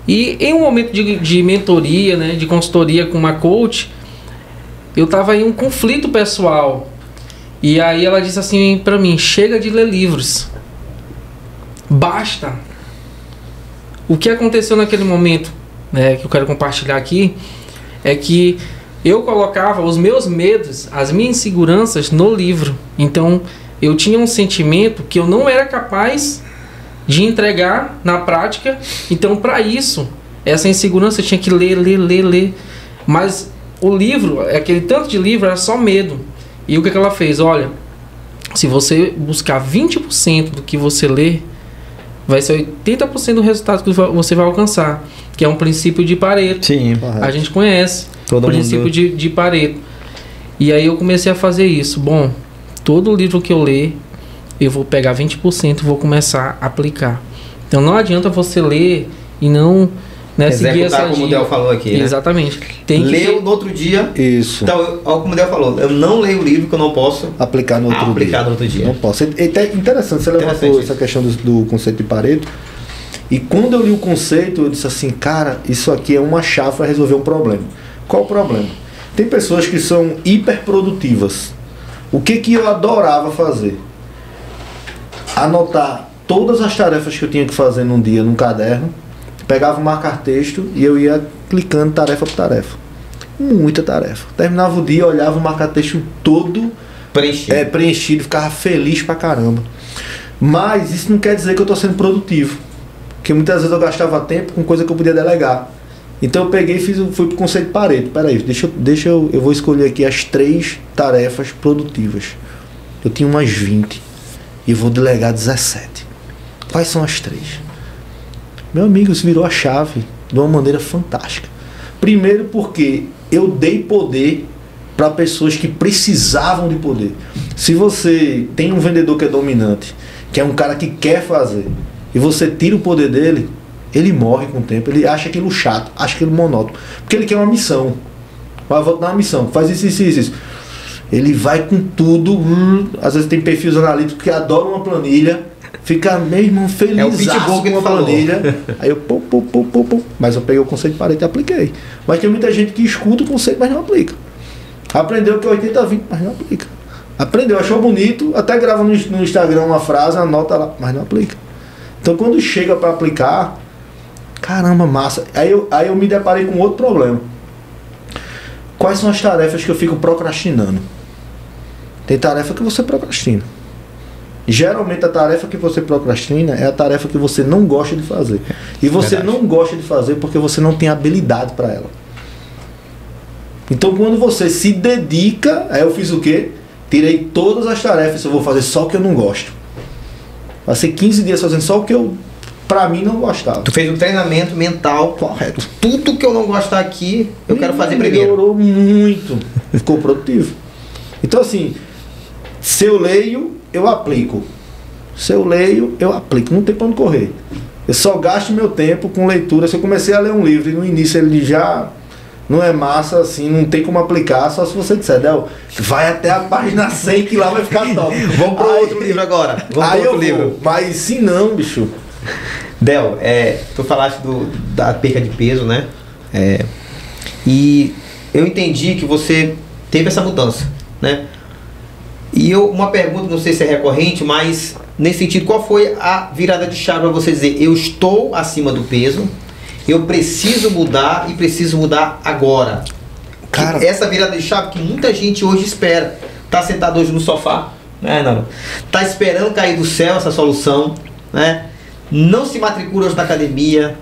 e em um momento de mentoria, né, de consultoria com uma coach, eu estava em um conflito pessoal, e aí ela disse assim para mim: chega de ler livros, basta. O que aconteceu naquele momento, né, que eu quero compartilhar aqui, é que eu colocava os meus medos, as minhas inseguranças no livro. Então eu tinha um sentimento que eu não era capaz de entregar na prática. Então, para isso, essa insegurança eu tinha que ler. Mas o livro, aquele tanto de livro, era só medo. E o que ela fez? Olha, se você buscar 20% do que você lê, vai ser 80% do resultado que você vai alcançar, que é um princípio de Pareto. Sim, a gente conhece o princípio de Pareto. E aí eu comecei a fazer isso. Bom, todo livro que eu ler, eu vou pegar 20% e vou começar a aplicar. Então não adianta você ler e não, né, seguir essa como o Del falou aqui, né? Exatamente. Tem que leu no outro dia. Isso. Então, como o Del falou, eu não leio o livro que eu não posso aplicar no outro dia. Não posso. É interessante, você levantou essa questão do conceito de Pareto. E quando eu li o conceito, eu disse assim, cara, isso aqui é uma chave para resolver um problema. Qual o problema? Tem pessoas que são hiperprodutivas. O que eu adorava fazer? Anotar todas as tarefas que eu tinha que fazer num dia num caderno, pegava um marca-texto e eu ia clicando tarefa por tarefa. Muita tarefa. Terminava o dia, olhava o marca-texto todo preenchido, ficava feliz pra caramba. Mas isso não quer dizer que eu estou sendo produtivo. Porque muitas vezes eu gastava tempo com coisa que eu podia delegar. Então eu peguei e fui pro conceito Pareto. Peraí, eu vou escolher aqui as 3 tarefas produtivas. Eu tinha umas 20 e vou delegar 17. Quais são as 3? Meu amigo, isso virou a chave de uma maneira fantástica. Primeiro porque eu dei poder para pessoas que precisavam de poder. Se você tem um vendedor que é dominante, que é um cara que quer fazer, e você tira o poder dele, ele morre com o tempo, ele acha aquilo chato, acha aquilo monótono, porque ele quer uma missão. Vai voltar uma missão, faz isso. Ele vai com tudo, às vezes tem perfis analíticos que adoram uma planilha, fica mesmo feliz com uma planilha. Aí eu mas eu peguei o conceito de Pareto e apliquei. Mas tem muita gente que escuta o conceito, mas não aplica. Aprendeu que é 80-20, mas não aplica. Aprendeu, achou bonito, até grava no Instagram uma frase, anota lá, mas não aplica. Então quando chega para aplicar, caramba, massa. Aí eu me deparei com outro problema. Quais são as tarefas que eu fico procrastinando? Tem tarefa que você procrastina. Geralmente a tarefa que você procrastina é a tarefa que você não gosta de fazer. E você não gosta de fazer porque você não tem habilidade para ela. Então quando você se dedica, aí eu fiz o quê? Tirei todas as tarefas, eu vou fazer só o que eu não gosto. Passei 15 dias fazendo só o que eu, pra mim, não gostava. Tu fez um treinamento mental correto. Tudo que eu não gostar aqui, eu quero fazer primeiro. Melhorou muito. Ficou produtivo. Então assim, se eu leio, eu aplico. Se eu leio, eu aplico. Não tem pra onde correr. Eu só gasto meu tempo com leitura. Se eu comecei a ler um livro e no início ele já não é massa, assim, não tem como aplicar, só se você disser, Del, vai até a página 100 que lá vai ficar top. Vamos pro outro livro agora. Vamos pro outro livro. Mas se não, bicho. Del, tu falaste da perca de peso, né? E eu entendi que você teve essa mudança, né? E uma pergunta, não sei se é recorrente, mas nesse sentido, qual foi a virada de chave para você dizer, eu estou acima do peso, eu preciso mudar e preciso mudar agora? Cara, essa virada de chave que muita gente hoje espera. Tá sentado hoje no sofá, né, não? Tá esperando cair do céu essa solução, né? Não se matricula hoje na academia.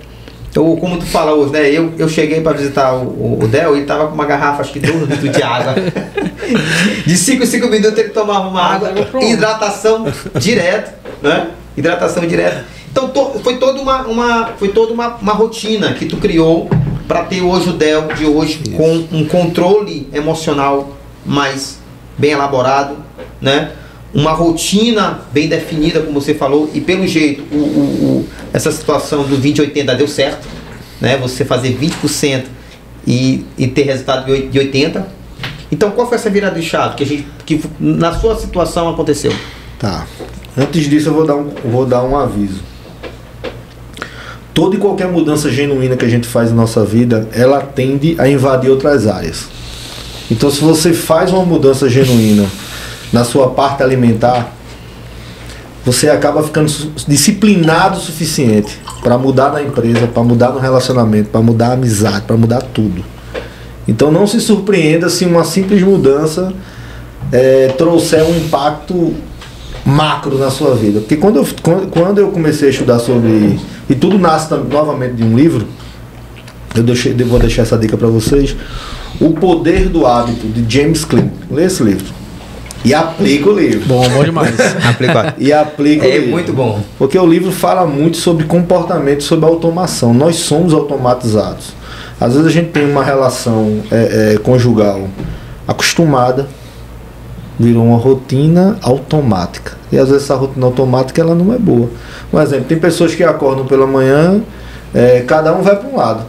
Ou como tu fala hoje, né? Eu cheguei para visitar o Del e ele tava com uma garrafa, acho que 2 litros de água. De 5 em 5 minutos ele tomava uma água. Hidratação direto, né? Hidratação direta. Então foi toda uma rotina que tu criou para ter hoje o Del de hoje. Isso. Com um controle emocional mais bem elaborado, né? uma rotina bem definida, como você falou, e pelo jeito, essa situação do 20-80 deu certo, né? Você fazer 20% e ter resultado de 80%. Então, qual foi essa virada de chave que na sua situação aconteceu? Tá. Antes disso, eu vou dar um aviso. Toda e qualquer mudança genuína que a gente faz na nossa vida, ela tende a invadir outras áreas. Então, se você faz uma mudança genuína na sua parte alimentar, você acaba ficando disciplinado o suficiente para mudar na empresa, para mudar no relacionamento, para mudar a amizade, para mudar tudo. Então não se surpreenda se uma simples mudança trouxer um impacto macro na sua vida. Porque quando eu comecei a estudar sobre... E tudo nasce novamente de um livro, eu vou deixar essa dica para vocês. O Poder do Hábito, de James Clear. Lê esse livro. E aplica o livro. Bom demais. E aplica o livro. É muito bom. Porque o livro fala muito sobre comportamento, sobre automação. Nós somos automatizados. Às vezes a gente tem uma relação conjugal acostumada, virou uma rotina automática. E às vezes essa rotina automática ela não é boa. Um exemplo, tem pessoas que acordam pela manhã, cada um vai para um lado.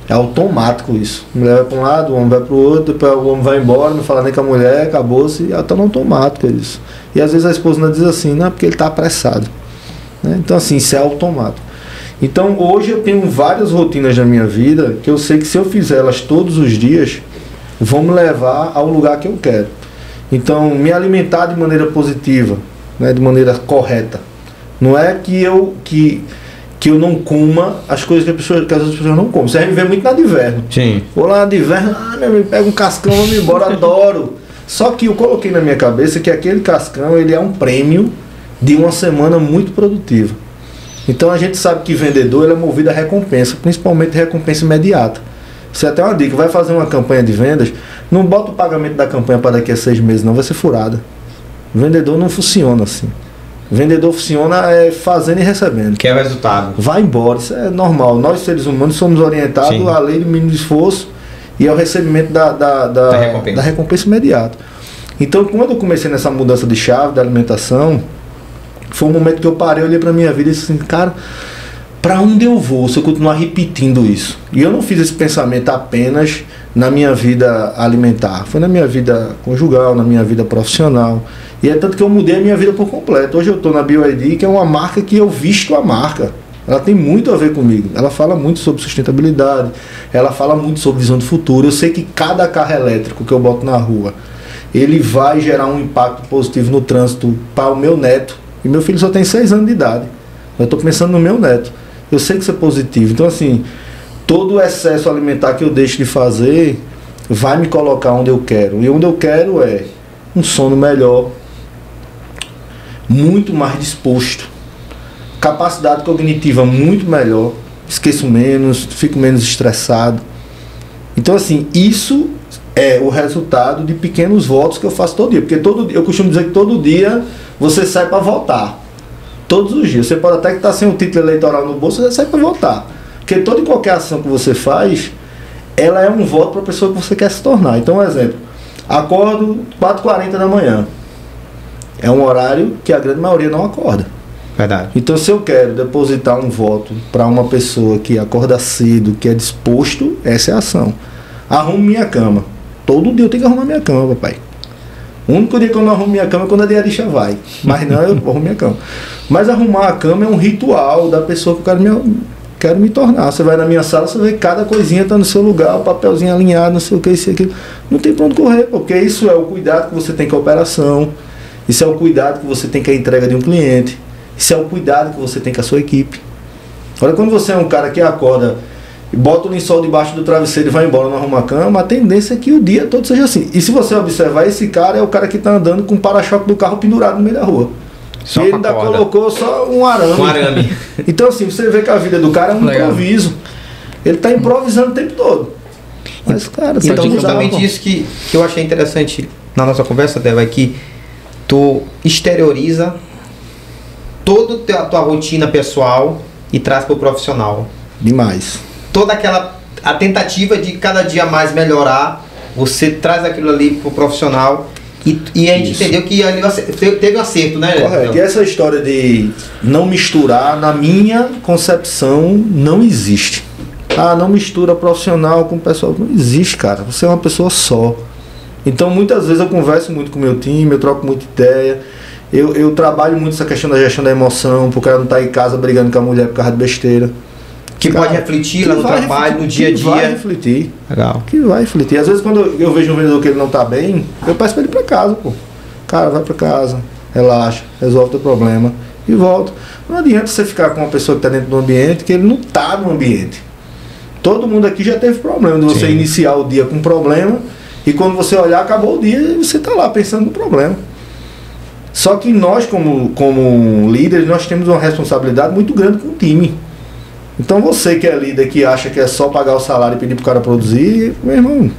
É automático isso. A mulher vai para um lado, o homem vai para o outro, o homem vai embora, não fala nem com a mulher, acabou-se. Está no automático isso. E às vezes a esposa não diz assim, não, porque ele está apressado. Né? Então assim, isso é automático. Então hoje eu tenho várias rotinas na minha vida que eu sei que se eu fizer elas todos os dias, vão me levar ao lugar que eu quero. Então me alimentar de maneira positiva, né, de maneira correta. Não é que eu não coma as coisas que as outras pessoas não comem. Você vai me ver muito na de inverno. Sim. Vou lá de inverno, meu amigo, pega um cascão, vamos embora, adoro. Só que eu coloquei na minha cabeça que aquele cascão ele é um prêmio de uma semana muito produtiva. Então a gente sabe que vendedor ele é movido a recompensa, principalmente recompensa imediata. Isso é até uma dica, vai fazer uma campanha de vendas, não bota o pagamento da campanha para daqui a 6 meses, não, vai ser furada. Vendedor não funciona assim. Vendedor funciona fazendo e recebendo. Que é o resultado. Vai embora, isso é normal. Nós seres humanos somos orientados Sim. à lei do mínimo esforço e ao recebimento da recompensa imediata. Então quando eu comecei nessa mudança de chave da alimentação, foi um momento que eu parei, olhei para minha vida e disse assim, cara, para onde eu vou se eu continuar repetindo isso? E eu não fiz esse pensamento apenas na minha vida alimentar, foi na minha vida conjugal, na minha vida profissional. E é tanto que eu mudei a minha vida por completo. Hoje eu estou na BioID, que é uma marca que eu visto a marca. Ela tem muito a ver comigo. Ela fala muito sobre sustentabilidade, ela fala muito sobre visão de futuro. Eu sei que cada carro elétrico que eu boto na rua, ele vai gerar um impacto positivo no trânsito para o meu neto. E meu filho só tem 6 anos de idade. Eu estou pensando no meu neto. Eu sei que isso é positivo. Então assim, todo o excesso alimentar que eu deixo de fazer vai me colocar onde eu quero. E onde eu quero é um sono melhor, muito mais disposto, capacidade cognitiva muito melhor, esqueço menos, fico menos estressado. Então assim, isso é o resultado de pequenos votos que eu faço todo dia, porque eu costumo dizer que todo dia você sai para votar, todos os dias. Você pode até estar sem o título eleitoral no bolso, você sai para votar, porque toda e qualquer ação que você faz, ela é um voto para a pessoa que você quer se tornar. Então, um exemplo, acordo 4h40 da manhã. É um horário que a grande maioria não acorda. Verdade. Então, se eu quero depositar um voto para uma pessoa que acorda cedo, que é disposto, essa é a ação. Arrumo minha cama. Todo dia eu tenho que arrumar minha cama, papai. O único dia que eu não arrumo minha cama é quando a diarista vai. Mas não, eu arrumo minha cama. Mas arrumar a cama é um ritual da pessoa que eu quero me tornar. Você vai na minha sala, você vê que cada coisinha está no seu lugar, o papelzinho alinhado, não sei o que, isso e aquilo. Não tem pra onde correr, porque isso é o cuidado que você tem com a operação. Isso é o cuidado que você tem com a entrega de um cliente. Isso é o cuidado que você tem com a sua equipe. Olha, quando você é um cara que acorda e bota o lençol debaixo do travesseiro e vai embora, não arruma a cama, a tendência é que o dia todo seja assim. E se você observar, esse cara é o cara que está andando com o para-choque do carro pendurado no meio da rua. Só e ele ainda colocou só um arame. Um arame. Então assim, você vê que a vida do cara é um improviso. Ele está improvisando o tempo todo. Mas, cara, então justamente isso que eu achei interessante na nossa conversa, Deva, é que tu exterioriza toda a tua rotina pessoal e traz para o profissional. Demais. Toda a tentativa de cada dia mais melhorar, você traz aquilo ali para o profissional E a gente entendeu que ali teve um acerto, né? Correto. E essa história de não misturar, na minha concepção, não existe. Não mistura profissional com pessoal. Não existe, cara. Você é uma pessoa só. Então, muitas vezes eu converso muito com o meu time, eu troco muita ideia. Eu trabalho muito essa questão da gestão da emoção, porque o cara não tá em casa brigando com a mulher por causa de besteira. Que cara, pode refletir lá no trabalho, no dia a dia. Que vai refletir. Legal. Que vai refletir. Às vezes quando eu vejo um vendedor que ele não tá bem, eu peço pra ele ir pra casa, pô. Cara, vai pra casa, relaxa, resolve o teu problema e volta. Não adianta você ficar com uma pessoa que tá dentro do ambiente que ele não tá no ambiente. Todo mundo aqui já teve problema de você iniciar o dia com problema e quando você olhar, acabou o dia e você tá lá pensando no problema. Só que nós, como líderes, nós temos uma responsabilidade muito grande com o time. Então você que é líder, que acha que é só pagar o salário e pedir pro cara produzir, meu irmão,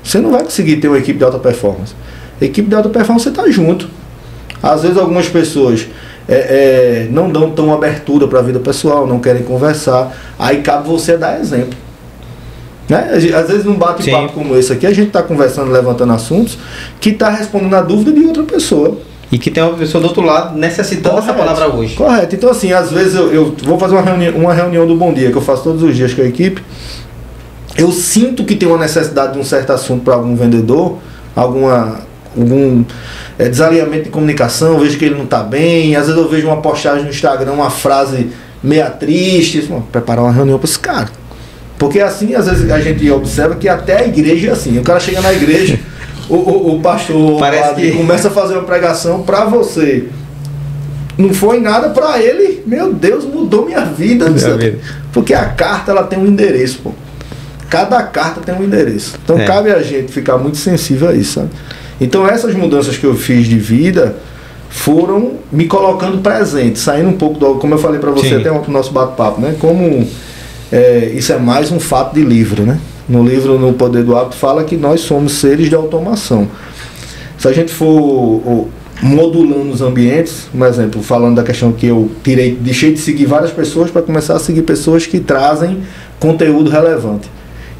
você não vai conseguir ter uma equipe de alta performance. A equipe de alta performance você tá junto. Às vezes algumas pessoas não dão tão abertura para a vida pessoal, não querem conversar. Aí cabe você dar exemplo. Né? Às vezes num bate-papo como esse aqui, a gente está conversando, levantando assuntos, que está respondendo a dúvida de outra pessoa. E que tem uma pessoa do outro lado necessitando dessa palavra hoje. Correto. Então assim, às vezes eu vou fazer uma reunião do Bom Dia, que eu faço todos os dias com a equipe. Eu sinto que tem uma necessidade de um certo assunto para algum vendedor, algum desalinhamento de comunicação, eu vejo que ele não está bem, às vezes eu vejo uma postagem no Instagram, uma frase meia triste, preparar uma reunião para esse cara. Porque assim, às vezes a gente observa que até a igreja é assim, o cara chega na igreja, o pastor começa a fazer uma pregação para você. Não foi nada para ele, meu Deus, mudou minha vida. Porque a carta ela tem um endereço, pô. Cada carta tem um endereço. Então cabe a gente ficar muito sensível a isso, sabe? Então essas mudanças que eu fiz de vida foram me colocando presente, saindo um pouco do, como eu falei para você até no nosso bate-papo, né? Como isso é mais um fato de livro, né? No livro No Poder do Hábito fala que nós somos seres de automação. Se a gente for modulando os ambientes, um exemplo, falando da questão que eu deixei de seguir várias pessoas para começar a seguir pessoas que trazem conteúdo relevante.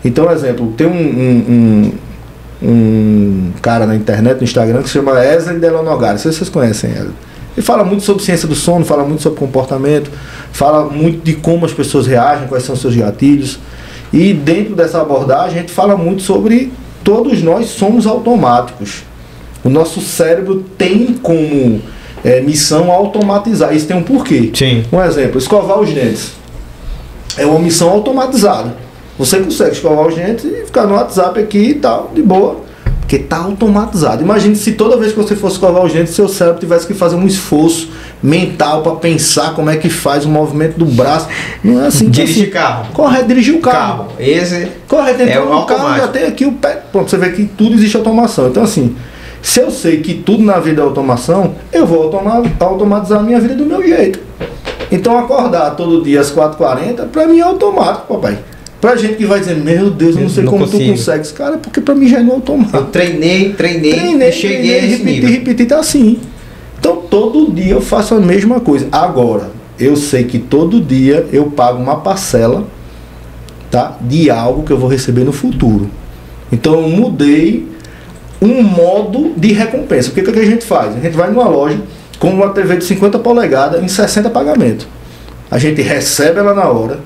Então, exemplo, tem um cara na internet, no Instagram, que se chama Wesley Delonogari, não sei se vocês conhecem ele. Ele fala muito sobre ciência do sono, fala muito sobre comportamento, fala muito de como as pessoas reagem, quais são os seus gatilhos. E dentro dessa abordagem a gente fala muito sobre todos nós somos automáticos. O nosso cérebro tem como missão automatizar. Isso tem um porquê. Um exemplo, escovar os dentes. É uma missão automatizada. Você consegue escovar os dentes e ficar no WhatsApp aqui e tal, de boa. Porque está automatizado. Imagine se toda vez que você fosse escovar os dentes, seu cérebro tivesse que fazer um esforço mental para pensar como é que faz o movimento do braço. Não é assim. Dirigir carro. Correto, dirigir o carro. Esse correto, entrou no carro, já tem aqui o pé. Pronto, você vê que tudo existe automação. Então assim, se eu sei que tudo na vida é automação, eu vou automatizar a minha vida do meu jeito. Então acordar todo dia às 4h40, para mim é automático, papai. Pra gente que vai dizer, meu Deus, eu não sei como tu consegue esse cara, porque pra mim já é no automático. Eu treinei e cheguei a esse nível. Repetir, tá assim. Então todo dia eu faço a mesma coisa. Agora, eu sei que todo dia eu pago uma parcela, tá, de algo que eu vou receber no futuro. Então eu mudei um modo de recompensa. O que a gente faz? A gente vai numa loja com uma TV de 50 polegadas em 60 pagamentos. A gente recebe ela na hora,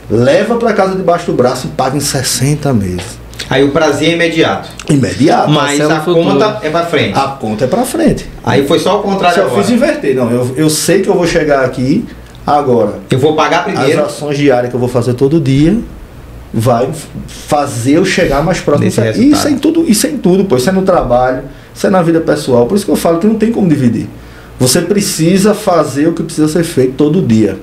leva para casa debaixo do braço e paga em 60 meses. Aí o prazer é imediato. Mas a conta é para frente. A conta é para frente. Aí foi só o contrário agora. Eu fiz inverter. Não, eu sei que eu vou chegar aqui agora. Eu vou pagar primeiro. As ações diárias que eu vou fazer todo dia vai fazer eu chegar mais próximo. Isso é em tudo, pô. Isso é no trabalho, isso é na vida pessoal. Por isso que eu falo que não tem como dividir. Você precisa fazer o que precisa ser feito todo dia.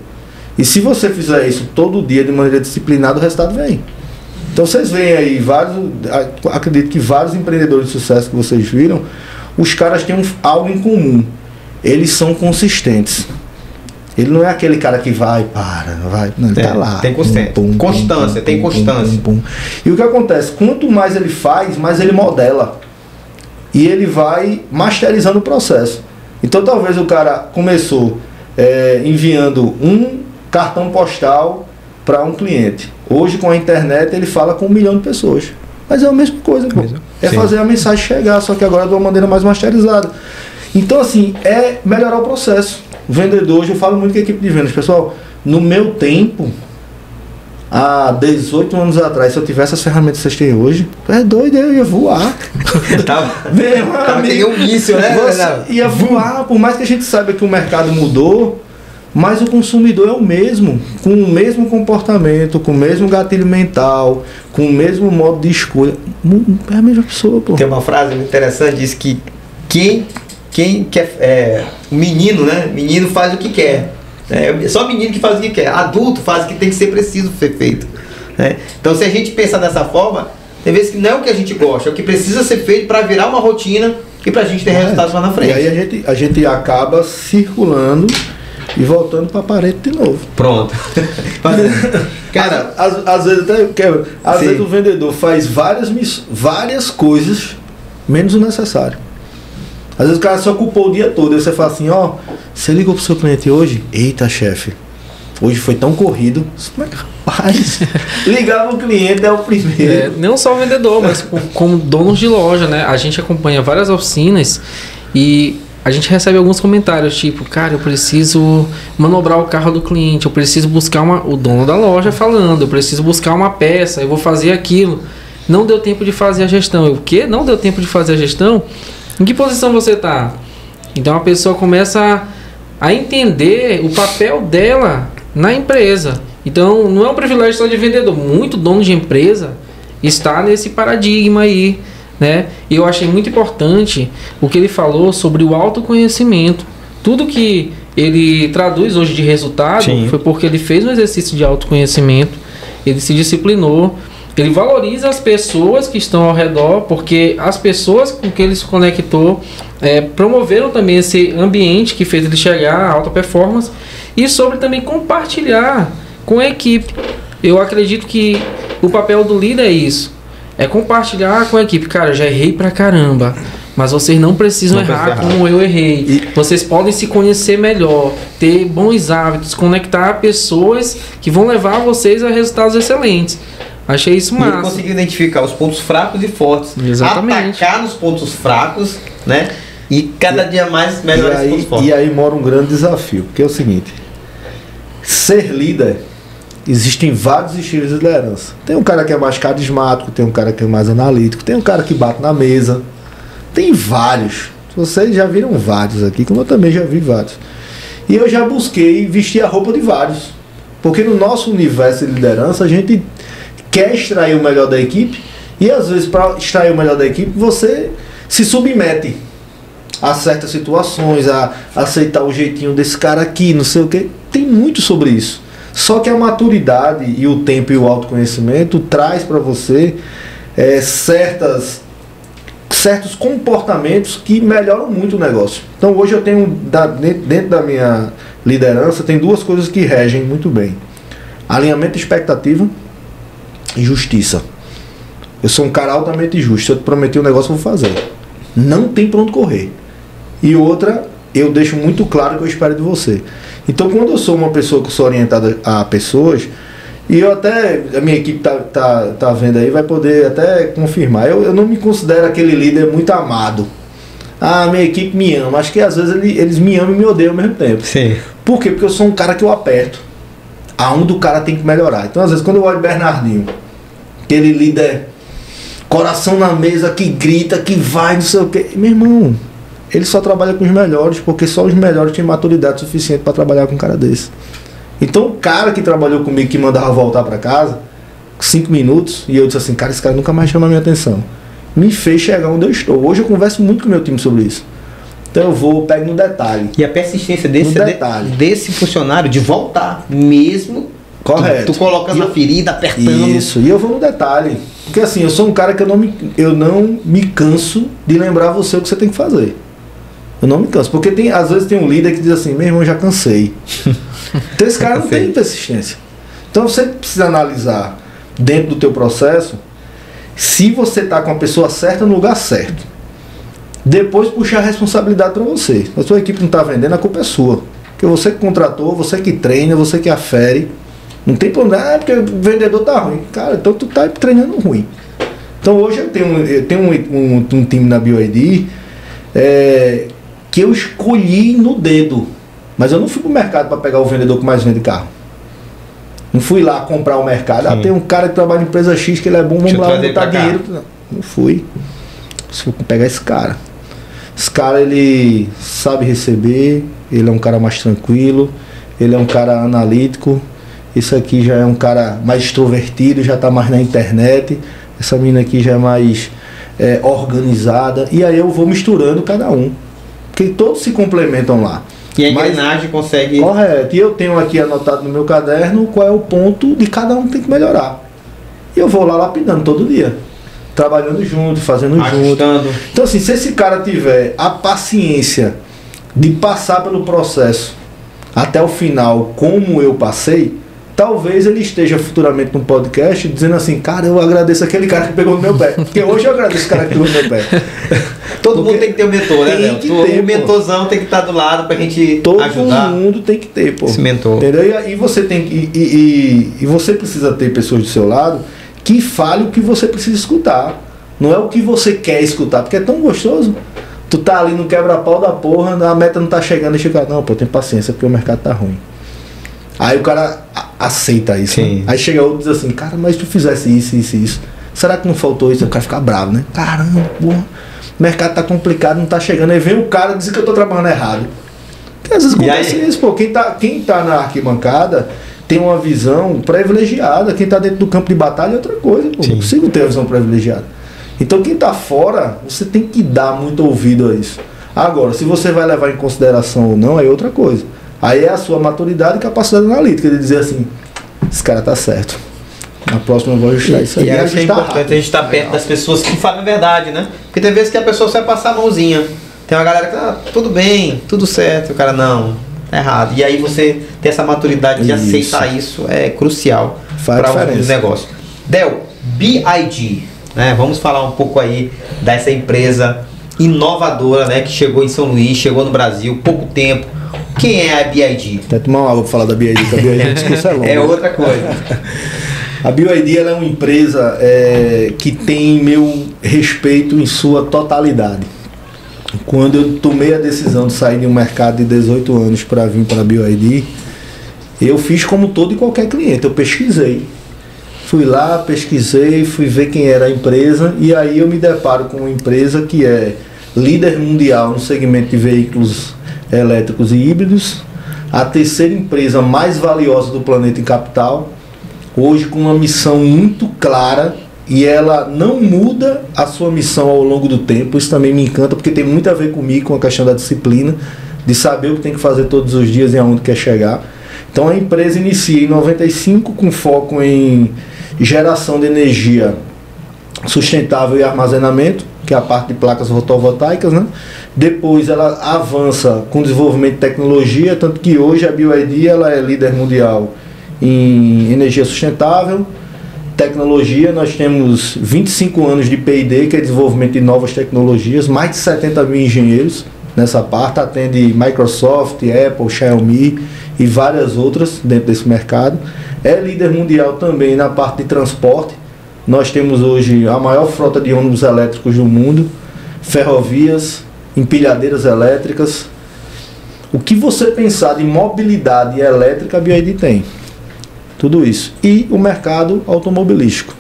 E se você fizer isso todo dia de maneira disciplinada, o resultado vem. Então vocês veem aí acredito que vários empreendedores de sucesso que vocês viram, os caras têm algo em comum. Eles são consistentes. Ele não é aquele cara que vai, não, ele tá lá. Tem constância. E o que acontece? Quanto mais ele faz, mais ele modela. E ele vai masterizando o processo. Então talvez o cara começou enviando um cartão postal para um cliente. Hoje com a internet ele fala com 1 milhão de pessoas. Mas é a mesma coisa, pô. É fazer a mensagem chegar, só que agora de uma maneira mais masterizada. Então, assim, é melhorar o processo. O vendedor, hoje eu falo muito com a equipe de vendas, pessoal, no meu tempo, há 18 anos atrás, se eu tivesse as ferramentas que vocês têm hoje, é doido, eu ia voar. Teria um míssil, né? Você ia voar, por mais que a gente saiba que o mercado mudou, mas o consumidor é o mesmo, com o mesmo comportamento, com o mesmo gatilho mental, com o mesmo modo de escolha. É a mesma pessoa, pô. Tem uma frase muito interessante, diz que quem quer, o menino, né? Menino faz o que quer. É só menino que faz o que quer. Adulto faz o que tem que ser preciso ser feito. Né? Então, se a gente pensar dessa forma, tem vezes que não é o que a gente gosta, é o que precisa ser feito para virar uma rotina e para a gente ter resultados lá na frente. E aí a gente acaba circulando e voltando para a parede de novo. Pronto. Cara, às vezes até quebra. Às vezes o vendedor faz várias coisas menos o necessário. Às vezes o cara se ocupou o dia todo, aí você fala assim, ó, você ligou pro seu cliente hoje? Eita, chefe, hoje foi tão corrido. Como é que rapaz? Ligar pro cliente é o primeiro. Não só o vendedor, mas como donos de loja, né? A gente acompanha várias oficinas e a gente recebe alguns comentários, tipo, cara, eu preciso manobrar o carro do cliente, eu preciso buscar o dono da loja falando, eu preciso buscar uma peça, eu vou fazer aquilo. Não deu tempo de fazer a gestão. O quê? Não deu tempo de fazer a gestão? Em que posição você está? Então a pessoa começa a entender o papel dela na empresa. Então não é um privilégio só de vendedor. Muito dono de empresa está nesse paradigma aí, né? E eu achei muito importante o que ele falou sobre o autoconhecimento. Tudo que ele traduz hoje de resultado foi porque ele fez um exercício de autoconhecimento, ele se disciplinou. Ele valoriza as pessoas que estão ao redor, porque as pessoas com que ele se conectou promoveram também esse ambiente que fez ele chegar à alta performance, e sobre também compartilhar com a equipe. Eu acredito que o papel do líder é isso, é compartilhar com a equipe. Cara, já errei pra caramba, mas vocês não precisam errar como eu errei. Vocês podem se conhecer melhor, ter bons hábitos, conectar pessoas que vão levar vocês a resultados excelentes. Achei isso massa. E conseguir identificar os pontos fracos e fortes. Exatamente. Atacar nos pontos fracos, né? E cada dia mais melhorar esses pontos fortes. E aí mora um grande desafio, que é o seguinte: ser líder, existem vários estilos de liderança. Tem um cara que é mais carismático, tem um cara que é mais analítico, tem um cara que bate na mesa. Tem vários. Vocês já viram vários aqui, como eu também já vi vários. E eu já busquei vestir a roupa de vários. Porque no nosso universo de liderança, a gente quer extrair o melhor da equipe, e às vezes para extrair o melhor da equipe você se submete a certas situações, a aceitar o jeitinho desse cara aqui, não sei o que. Tem muito sobre isso. Só que a maturidade e o tempo e o autoconhecimento traz para você certos comportamentos que melhoram muito o negócio. Então hoje eu tenho, dentro da minha liderança, tem duas coisas que regem muito bem: alinhamento de expectativa e justiça. Eu sou um cara altamente justo. Se eu te prometi um negócio, eu vou fazer. Não tem pra onde correr. E outra, eu deixo muito claro o que eu espero de você. Então, quando eu sou uma pessoa que sou orientada a pessoas, e eu até, a minha equipe tá vendo aí, vai poder até confirmar, eu não me considero aquele líder muito amado. Ah, minha equipe me ama. Acho que às vezes eles me amam e me odeiam ao mesmo tempo. Sim. Por quê? Porque eu sou um cara que eu aperto aonde o cara tem que melhorar. Então, às vezes, quando eu olho o Bernardinho, aquele líder, coração na mesa, que grita, que vai, não sei o quê. Meu irmão, ele só trabalha com os melhores, porque só os melhores têm maturidade suficiente para trabalhar com um cara desse. Então, o cara que trabalhou comigo, que mandava voltar para casa, 5 minutos, e eu disse assim, cara, esse cara nunca mais chama a minha atenção, me fez chegar onde eu estou. Hoje eu converso muito com o meu time sobre isso. Então eu pego no detalhe. E a persistência desse funcionário de voltar, mesmo correto. Tu coloca na ferida, apertando. Isso, e eu vou no detalhe. Porque assim, eu sou um cara que eu não me canso de lembrar você o que você tem que fazer. Eu não me canso. Porque às vezes tem um líder que diz assim, meu irmão, já cansei. Então esse cara não tem persistência. Então você precisa analisar dentro do teu processo se você está com a pessoa certa no lugar certo. Depois puxar a responsabilidade para você. A sua equipe não está vendendo, a culpa é sua. Porque você que contratou, você que treina, você que afere. Não tem problema, porque o vendedor tá ruim. Cara, então tu tá treinando ruim. Então hoje eu tenho um time na BYD que eu escolhi no dedo. Mas eu não fui pro mercado para pegar o vendedor que mais vende carro. Não fui lá comprar o mercado. Tem um cara que trabalha em empresa X que ele é bom, vamos lá botar dinheiro. Não fui. Vou pegar esse cara. Esse cara, ele sabe receber, ele é um cara mais tranquilo, ele é um cara analítico. Esse aqui já é um cara mais extrovertido, já está mais na internet. Essa menina aqui já é mais organizada. E aí eu vou misturando cada um. Porque todos se complementam lá. E a engrenagem consegue... Correto. E eu tenho aqui anotado no meu caderno qual é o ponto de cada um que tem que melhorar. E eu vou lá lapidando todo dia. Trabalhando junto, fazendo ajustando junto. Então assim, se esse cara tiver a paciência de passar pelo processo até o final como eu passei, talvez ele esteja futuramente num podcast dizendo assim, cara, eu agradeço aquele cara que pegou no meu pé. Porque hoje eu agradeço o cara que pegou no meu pé. Todo mundo tem que ter um mentor, né, Léo? O mentorzão tem que estar do lado pra gente ajudar. Todo mundo tem que ter, pô. Esse mentor. Entendeu? E você tem e você precisa ter pessoas do seu lado que fale o que você precisa escutar. Não é o que você quer escutar, porque é tão gostoso. Tu tá ali no quebra-pau da porra, a meta não tá chegando e chega, não, pô, tem paciência porque o mercado tá ruim. Aí o cara aceita isso. Né? Aí chega outro e diz assim, cara, mas se tu fizesse isso, será que não faltou isso? O cara fica bravo, né? Caramba, porra, o mercado tá complicado, não tá chegando. Aí vem o cara e diz que eu tô trabalhando errado. Porque às vezes acontece isso, pô. Quem tá na arquibancada tem uma visão privilegiada. Quem tá dentro do campo de batalha é outra coisa, pô. Não consigo ter a visão privilegiada. Então quem tá fora, você tem que dar muito ouvido a isso. Agora, se você vai levar em consideração ou não, é outra coisa. Aí é a sua maturidade e capacidade analítica de dizer assim, esse cara tá certo. Na próxima eu vou ajustar isso aí. E acho que é importante a gente estar perto das pessoas que falam a verdade, né? Porque tem vezes que a pessoa só vai passar a mãozinha. Tem uma galera que tudo bem, tudo certo. E o cara, não, é errado. E aí você ter essa maturidade de aceitar isso é crucial para os negócios. Del, BYD, né? Vamos falar um pouco aí dessa empresa inovadora, né? Que chegou em São Luís, chegou no Brasil, pouco tempo. Quem é a BYD? Até tomar uma água para falar da BYD, que a BYD é longo. É outra coisa. A BYD ela é uma empresa que tem meu respeito em sua totalidade. Quando eu tomei a decisão de sair de um mercado de 18 anos para vir para a BYD, eu fiz como todo e qualquer cliente, eu pesquisei. Fui lá, pesquisei, fui ver quem era a empresa e aí eu me deparo com uma empresa que é líder mundial no segmento de veículos elétricos e híbridos, a terceira empresa mais valiosa do planeta em capital, hoje com uma missão muito clara e ela não muda a sua missão ao longo do tempo. Isso também me encanta porque tem muito a ver comigo, com a questão da disciplina, de saber o que tem que fazer todos os dias e aonde quer chegar. Então a empresa inicia em 95 com foco em geração de energia sustentável e armazenamento, que é a parte de placas fotovoltaicas, né? Depois ela avança com desenvolvimento de tecnologia, tanto que hoje a BYD ela é líder mundial em energia sustentável, tecnologia. Nós temos 25 anos de P&D, que é desenvolvimento de novas tecnologias, mais de 70 mil engenheiros nessa parte, atende Microsoft, Apple, Xiaomi e várias outras dentro desse mercado. É líder mundial também na parte de transporte. Nós temos hoje a maior frota de ônibus elétricos do mundo, ferrovias, empilhadeiras elétricas. O que você pensar de mobilidade elétrica, a BYD tem. Tudo isso. E o mercado automobilístico.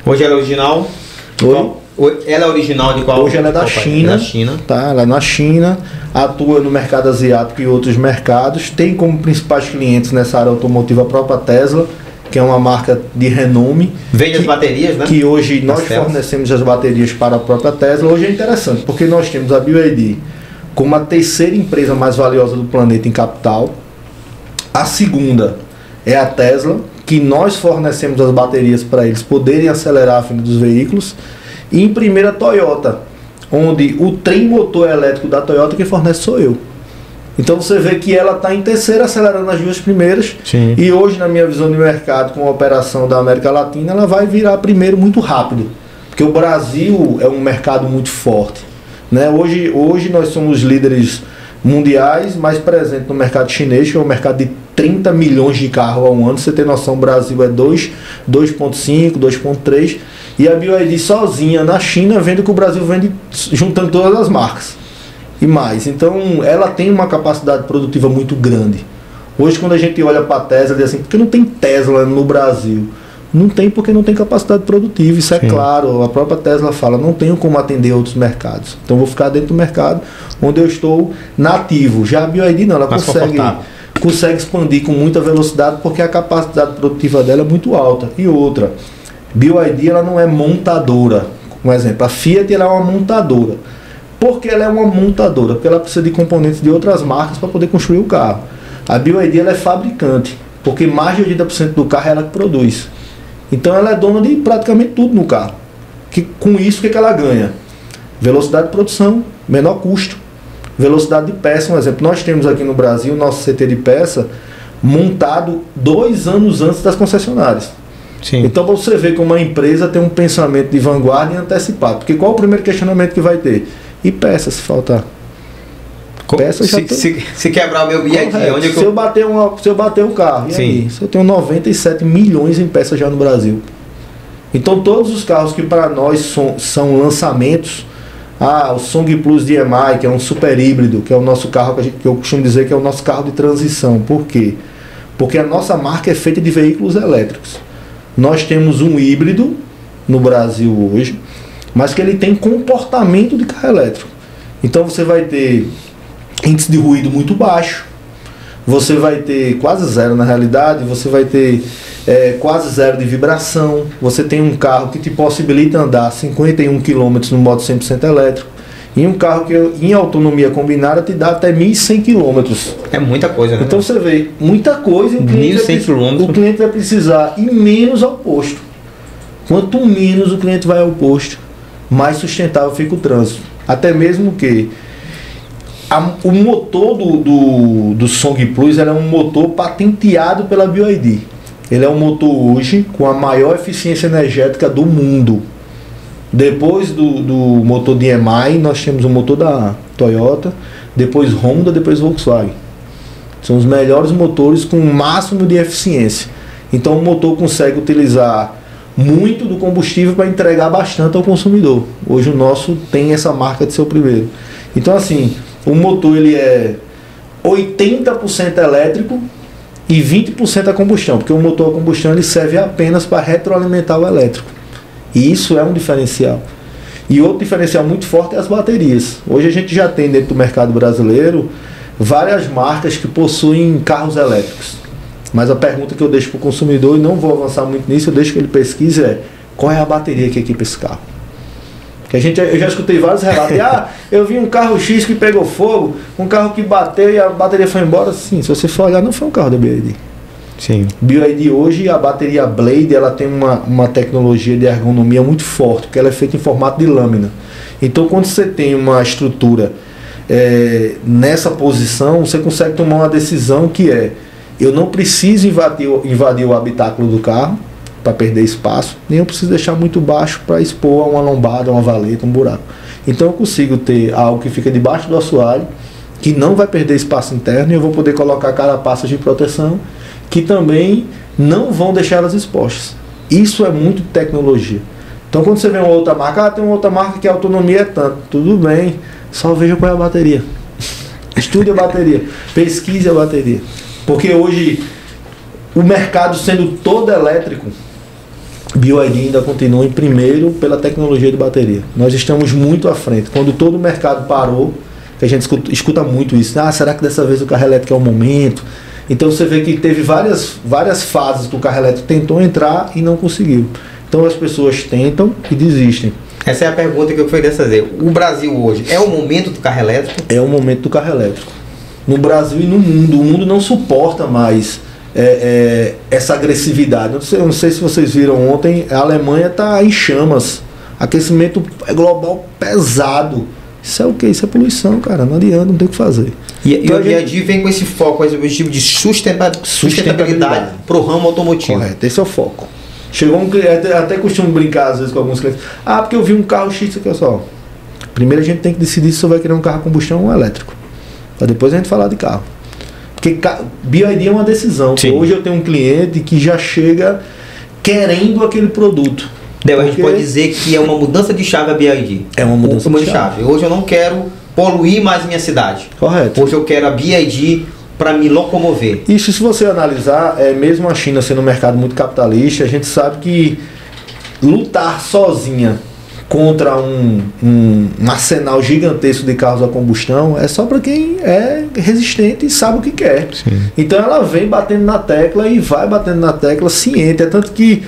Hoje ela é original? Ela é original de qual? Hoje ela é da China. Tá? Ela é na China, atua no mercado asiático e outros mercados. Tem como principais clientes nessa área automotiva a própria Tesla, que é uma marca de renome. Vende as baterias, né? Que hoje nós fornecemos as baterias para a própria Tesla. Hoje é interessante, porque nós temos a BYD como a terceira empresa mais valiosa do planeta em capital. A segunda é a Tesla, que nós fornecemos as baterias para eles poderem acelerar a venda dos veículos. E em primeira, a Toyota, onde o trem motor elétrico da Toyota quem fornece sou eu. Então você vê que ela está em terceira, acelerando as duas primeiras. Sim. E hoje, na minha visão de mercado, com a operação da América Latina, ela vai virar primeiro muito rápido. Porque o Brasil é um mercado muito forte. Né? Hoje nós somos líderes mundiais, mais presentes no mercado chinês, que é um mercado de 30 milhões de carros ao ano. Você tem noção, o Brasil é 2.5, 2.3. E a BYD sozinha na China vende o que o Brasil vende juntando todas as marcas e mais. Então ela tem uma capacidade produtiva muito grande. Hoje quando a gente olha para a Tesla, diz assim, por que não tem Tesla no Brasil? Não tem porque não tem capacidade produtiva, isso é claro. A própria Tesla fala, não tenho como atender outros mercados. Então vou ficar dentro do mercado onde eu estou nativo. Já a BYD não, ela consegue expandir com muita velocidade porque a capacidade produtiva dela é muito alta. E outra, BYD ela não é montadora. Por exemplo, a Fiat ela é uma montadora. Por que ela é uma montadora? Porque ela precisa de componentes de outras marcas para poder construir o carro. A BYD ela é fabricante, porque mais de 80% do carro é ela que produz. Então ela é dona de praticamente tudo no carro. Com isso, o que ela ganha? Velocidade de produção, menor custo, velocidade de peça. Um exemplo, nós temos aqui no Brasil o nosso CT de peça montado 2 anos antes das concessionárias. Sim. Então você vê como uma empresa tem um pensamento de vanguarda e antecipado. Porque qual é o primeiro questionamento que vai ter? E peça se faltar? Peça se quebrar o meu BYD, onde é que se eu bater um carro, e aí? Se eu tenho 97 milhões em peças já no Brasil. Então todos os carros que para nós são lançamentos, o Song Plus DMI, que é um super híbrido, que é o nosso carro que eu costumo dizer que é o nosso carro de transição. Por quê? Porque a nossa marca é feita de veículos elétricos. Nós temos um híbrido no Brasil hoje, mas que ele tem comportamento de carro elétrico. Então você vai ter índice de ruído muito baixo, você vai ter quase zero na realidade, você vai ter quase zero de vibração, você tem um carro que te possibilita andar 51 km no modo 100% elétrico, e um carro que em autonomia combinada te dá até 1.100 km. É muita coisa, né? Então você vê, muita coisa, o cliente vai precisar ir menos ao posto. Quanto menos o cliente vai ao posto, mais sustentável fica o trânsito. Até mesmo que o motor do Song Plus é um motor patenteado pela BYD. Ele é um motor hoje com a maior eficiência energética do mundo. Depois do motor DMI, nós temos o motor da Toyota, depois Honda, depois Volkswagen. São os melhores motores com o máximo de eficiência. Então o motor consegue utilizar muito do combustível para entregar bastante ao consumidor. Hoje o nosso tem essa marca de ser o primeiro. Então assim, o motor ele é 80% elétrico e 20% a combustão, porque o motor a combustão ele serve apenas para retroalimentar o elétrico. E isso é um diferencial. E outro diferencial muito forte é as baterias. Hoje a gente já tem dentro do mercado brasileiro várias marcas que possuem carros elétricos. Mas a pergunta que eu deixo para o consumidor, e não vou avançar muito nisso, eu deixo que ele pesquise, qual é a bateria que equipa esse carro? Porque eu já escutei vários relatos. Eu vi um carro X que pegou fogo, um carro que bateu e a bateria foi embora. Sim, se você for olhar, não foi um carro da BYD. Sim. BYD hoje, a bateria Blade, ela tem uma tecnologia de ergonomia muito forte, porque ela é feita em formato de lâmina. Então, quando você tem uma estrutura nessa posição, você consegue tomar uma decisão que eu não preciso invadir o habitáculo do carro, para perder espaço, nem eu preciso deixar muito baixo para expor a uma lombada, uma valeta, um buraco. Então eu consigo ter algo que fica debaixo do assoalho, que não vai perder espaço interno, e eu vou poder colocar carapaças de proteção que também não vão deixar elas expostas. Isso é muito tecnologia. Então quando você vê uma outra marca, tem uma outra marca que a autonomia é tanto, tudo bem, só veja qual é a bateria. Estude a bateria, pesquise a bateria. Porque hoje o mercado sendo todo elétrico, BYD ainda continua em primeiro pela tecnologia de bateria. Nós estamos muito à frente. Quando todo o mercado parou, que a gente escuta muito isso, será que dessa vez o carro elétrico é o momento? Então você vê que teve várias fases que o carro elétrico tentou entrar e não conseguiu. Então as pessoas tentam e desistem. Essa é a pergunta que eu fui fazer. O Brasil hoje é o momento do carro elétrico? É o momento do carro elétrico. No Brasil e no mundo. O mundo não suporta mais essa agressividade. Eu não sei se vocês viram ontem, a Alemanha está em chamas. Aquecimento global pesado. Isso é o que? Isso é poluição, cara. Não adianta, não tem o que fazer. E então a BYD vem com esse foco, com esse objetivo de sustentabilidade para o ramo automotivo. Correto, esse é o foco. Chegou um cliente, até costumo brincar às vezes com alguns clientes. Porque eu vi um carro X aqui, só. Primeiro a gente tem que decidir se você vai querer um carro a combustão ou elétrico. Para depois a gente falar de carro. Porque BYD é uma decisão. Hoje eu tenho um cliente que já chega querendo aquele produto. A gente pode dizer que é uma mudança de chave a BYD. É uma mudança de chave. Hoje eu não quero poluir mais minha cidade. Correto. Hoje eu quero a BYD para me locomover. Isso, se você analisar, mesmo a China sendo um mercado muito capitalista, a gente sabe que lutar sozinha contra um arsenal gigantesco de carros a combustão é só para quem é resistente e sabe o que quer. Sim. Então ela vem batendo na tecla e vai batendo na tecla ciente. É tanto que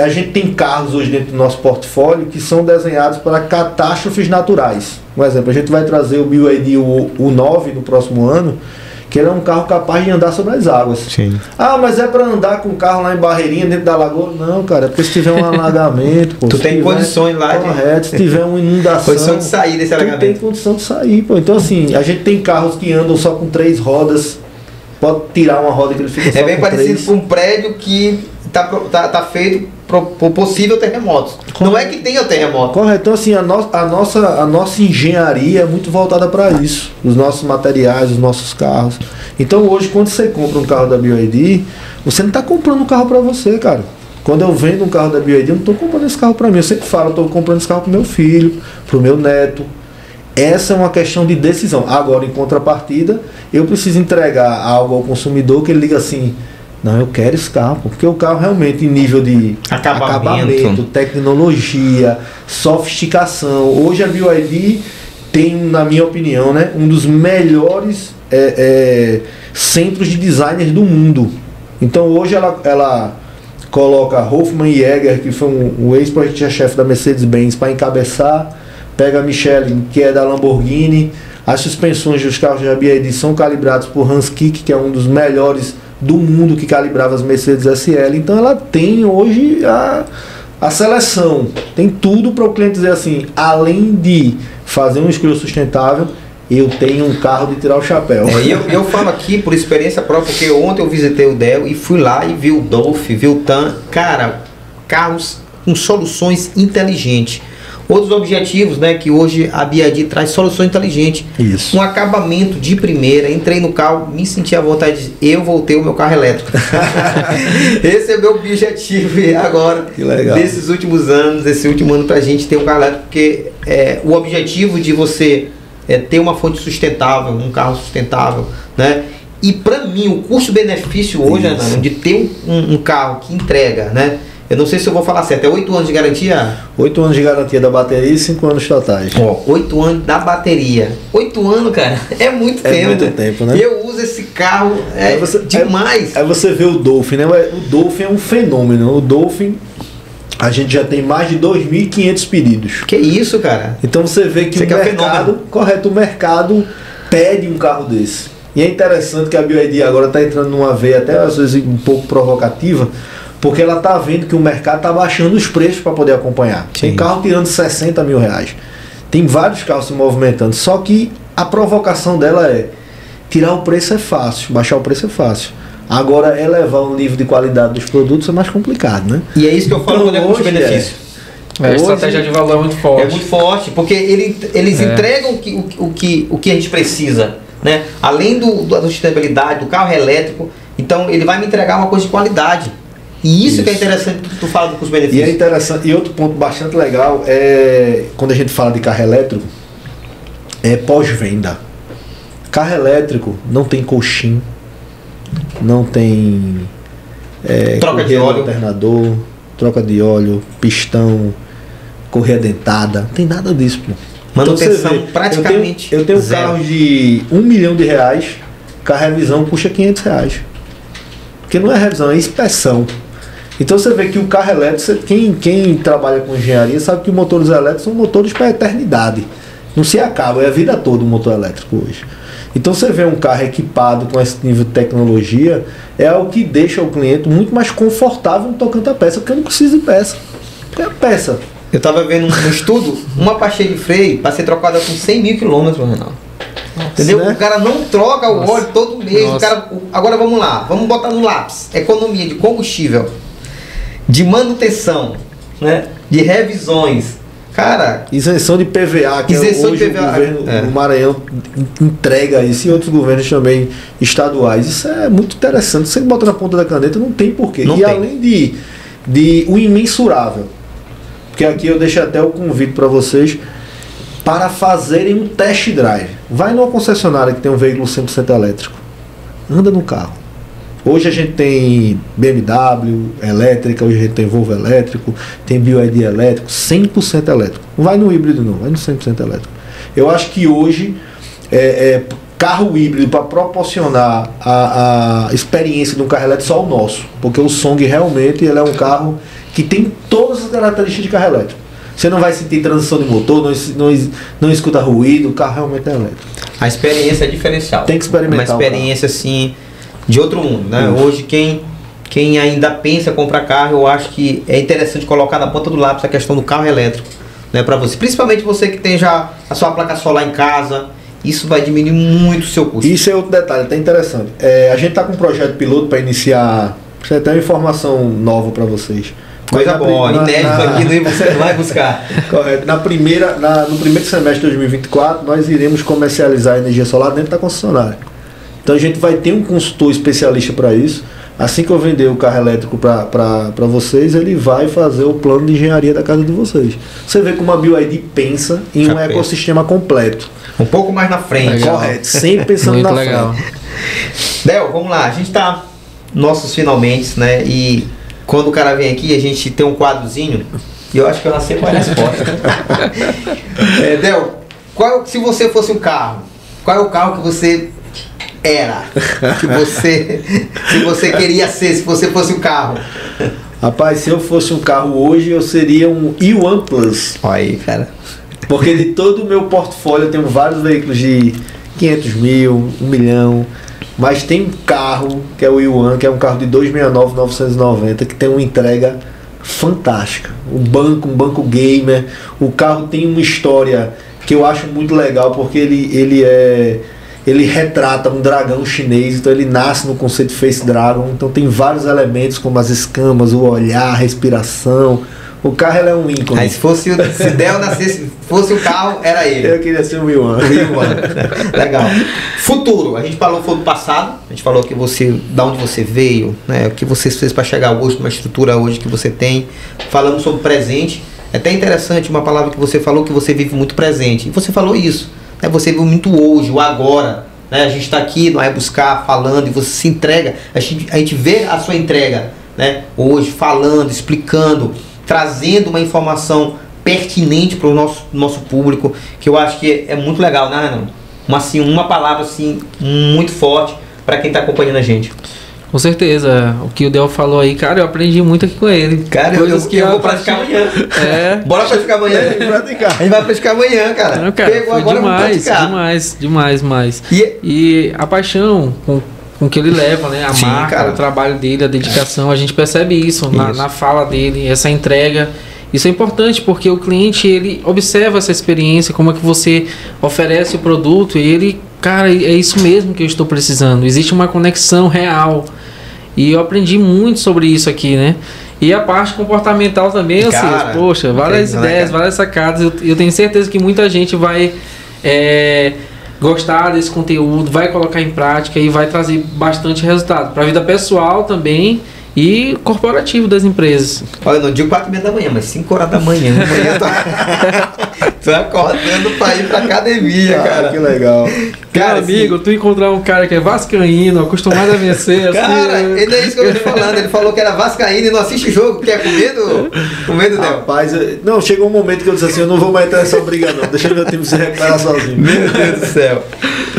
a gente tem carros hoje dentro do nosso portfólio que são desenhados para catástrofes naturais. Um exemplo, a gente vai trazer o BYD U9 no próximo ano, que ele é um carro capaz de andar sobre as águas. Sim. Ah, mas é para andar com o carro lá em Barreirinha, dentro da lagoa? Não, cara, é porque se tiver um alagamento... Pô, tu tem condições lá correto, se tiver uma inundação... Condição de sair desse alagamento. Tu tem condição de sair, pô. Então, assim, a gente tem carros que andam só com 3 rodas, pode tirar uma roda que ele fica só É bem com parecido 3. com um prédio que tá feito por possível terremotos. Correto. Não é que tenha terremoto. Correto, então assim, a nossa engenharia é muito voltada para isso, os nossos materiais, os nossos carros. Então hoje, quando você compra um carro da BYD, você não está comprando um carro para você, cara. Quando eu vendo um carro da BYD, eu não estou comprando esse carro para mim. Eu sempre falo, eu estou comprando esse carro para o meu filho, para o meu neto. Essa é uma questão de decisão. Agora, em contrapartida, eu preciso entregar algo ao consumidor que ele diga assim: não, eu quero esse carro, porque o carro realmente em nível de acabamento, tecnologia, sofisticação. Hoje a BYD tem, na minha opinião, né, um dos melhores centros de designers do mundo. Então hoje ela coloca Hofmann Jäger, que foi o ex-projeto-chefe da Mercedes-Benz, para encabeçar, pega a Michelin, que é da Lamborghini. As suspensões dos carros da BYD são calibrados por Hans Kick, que é um dos melhores do mundo que calibrava as Mercedes SL. Então ela tem hoje a seleção, tem tudo para o cliente dizer assim: além de fazer uma escolha sustentável, eu tenho um carro de tirar o chapéu. Eu falo aqui por experiência própria, porque ontem eu visitei o Del e fui lá e vi o Dolph, vi o Tan, cara, carros com soluções inteligentes. Outros objetivos, né, que hoje a BYD traz soluções inteligentes. Isso. Um acabamento de primeira, entrei no carro, me senti à vontade de eu voltei o meu carro elétrico. Esse é meu objetivo agora, que legal, desses últimos anos, esse último ano pra gente ter um carro elétrico, porque o objetivo de você ter uma fonte sustentável, um carro sustentável, né? E pra mim, o custo-benefício hoje, Ana, de ter um carro que entrega, né? Eu não sei se eu vou falar certo, é 8 anos de garantia? 8 anos de garantia da bateria e 5 anos totais. 8 anos da bateria. 8 anos, cara, é muito tempo. É muito tempo, né? Eu uso esse carro demais. Aí você vê o Dolphin, né? O Dolphin é um fenômeno. O Dolphin, a gente já tem mais de 2.500 pedidos. Que isso, cara? Então você vê que o mercado pede um carro desse. E é interessante que a BYD agora está entrando numa veia até às vezes um pouco provocativa, porque ela está vendo que o mercado está baixando os preços para poder acompanhar. Sim. Tem carro tirando 60 mil reais. Tem vários carros se movimentando. Só que a provocação dela é: tirar o preço é fácil, baixar o preço é fácil. Agora, elevar o nível de qualidade dos produtos é mais complicado, né? E é isso que eu falo quando é custo-benefício. A estratégia de valor é muito forte. É muito forte, porque eles entregam o que a gente precisa, né? Além da sustentabilidade, do carro elétrico, então ele vai me entregar uma coisa de qualidade. E isso que é interessante que tu fala do custo-benefício. E é interessante, e outro ponto bastante legal é quando a gente fala de carro elétrico, é pós-venda. Carro elétrico não tem coxim, não tem troca de óleo, alternador, troca de óleo, pistão, correia dentada, não tem nada disso, pô. Manutenção então, praticamente eu tenho carros de R$1 milhão, que a revisão custa R$500. Porque não é revisão, é inspeção. Então você vê que o carro elétrico, quem trabalha com engenharia sabe que os motores elétricos são motores para a eternidade. Não se acaba, é a vida toda o motor elétrico hoje. Então você vê um carro equipado com esse nível de tecnologia, é algo que deixa o cliente muito mais confortável no tocante à peça, porque eu não preciso de peça. Porque é peça. Eu estava vendo um estudo, uma pastilha de freio para ser trocada com 100 mil quilômetros, Renato. Entendeu? Né? O cara não troca o óleo todo mês. O cara, agora vamos lá, vamos botar no lápis: economia de combustível, de manutenção, né? De revisões. Cara, isenção de PVA, que isenção hoje de PVA, o governo do Maranhão entrega isso, e outros governos também estaduais. Isso é muito interessante. Você bota na ponta da caneta, não tem porquê. Não e tem. Além de o imensurável, porque aqui eu deixo até o convite para vocês para fazerem um test drive. Vai numa concessionária que tem um veículo 100% elétrico. Anda no carro. Hoje a gente tem BMW elétrica, hoje a gente tem Volvo elétrico, tem BYD elétrico, 100% elétrico. Não vai no híbrido não, vai no 100% elétrico. Eu acho que hoje carro híbrido para proporcionar a experiência de um carro elétrico só o nosso, porque o Song realmente ele é um carro que tem todas as características de carro elétrico. Você não vai sentir transição de motor, não escuta ruído, o carro realmente é elétrico. A experiência é diferencial. Tem que experimentar. Uma experiência assim de outro mundo, né? Hoje quem ainda pensa em comprar carro, eu acho que é interessante colocar na ponta do lápis a questão do carro elétrico, né, para você. Principalmente você que tem já a sua placa solar em casa, isso vai diminuir muito o seu custo. Isso é outro detalhe, até interessante. A gente está com um projeto piloto para iniciar, isso é até uma informação nova para vocês. Coisa boa, inédito aqui, você vai buscar. Correto. No primeiro semestre de 2024, nós iremos comercializar a energia solar dentro da concessionária. Então a gente vai ter um consultor especialista para isso. Assim que eu vender o carro elétrico para vocês, ele vai fazer o plano de engenharia da casa de vocês. Você vê como a BYD pensa em um ecossistema completo. Um pouco mais na frente. Legal. Correto, sempre pensando muito na legal. frente. Del, vamos lá, a gente tá nossos finalmente, né? E quando o cara vem aqui, a gente tem um quadrozinho, e eu acho que eu nasci com a resposta. Del, se você fosse um carro, qual é o carro que você era? Se você queria ser, se você fosse um carro? Rapaz, se eu fosse um carro hoje, eu seria um E1 Plus. Olha aí, cara. Porque de todo o meu portfólio eu tenho vários veículos de 500 mil, 1 milhão. Mas tem um carro, que é o E1, que é um carro de 269.990, que tem uma entrega fantástica. Um banco gamer. O carro tem uma história que eu acho muito legal, porque ele retrata um dragão chinês, então ele nasce no conceito de Face Dragon, então tem vários elementos como as escamas, o olhar, a respiração. O carro é um ícone. Aí se Del nascesse, fosse o carro, era ele. Eu queria ser o E1. Legal. Futuro, a gente falou foi do passado, a gente falou que da onde você veio, né, o que você fez para chegar hoje, uma estrutura hoje que você tem. Falamos sobre presente. É até interessante uma palavra que você falou, que você vive muito presente. E você falou isso, né, você vive muito hoje, o agora. Né, a gente está aqui, não é buscar, falando, e você se entrega. A gente vê a sua entrega, né, hoje, falando, explicando, trazendo uma informação pertinente para o nosso público, que eu acho que é muito legal, né, Renan? Uma palavra assim, muito forte para quem está acompanhando a gente. Com certeza, o que o Del falou aí, cara, eu aprendi muito aqui com ele. Cara, eu vou praticar amanhã. Bora praticar amanhã. A gente vai praticar amanhã, cara. Não, cara, pegou agora, demais. E a paixão com que ele leva, né? A Sim, marca, cara. O trabalho dele, a dedicação, a gente percebe isso. Na fala dele, essa entrega. Isso é importante porque o cliente, ele observa essa experiência, como é que você oferece o produto e ele, cara, é isso mesmo que eu estou precisando. Existe uma conexão real. E eu aprendi muito sobre isso aqui, né? E a parte comportamental também, assim, poxa, várias ideias, várias sacadas. Eu tenho certeza que muita gente vai gostar desse conteúdo, vai colocar em prática e vai trazer bastante resultado para a vida pessoal também e corporativo das empresas. Olha, eu não digo 4h30 da manhã, mas 5 horas da manhã. Tô acordando pra ir pra academia, cara. Que legal. Cara, amigo, tu encontrar um cara que é vascaíno, acostumado a vencer. Cara, ele é isso que eu tô falando. Ele falou que era vascaíno e não assiste jogo, que é com medo? Com medo, Del? Rapaz, não, chegou um momento que eu disse assim, eu não vou mais entrar nessa briga não, deixa meu time se recuperar sozinho. Meu Deus do céu.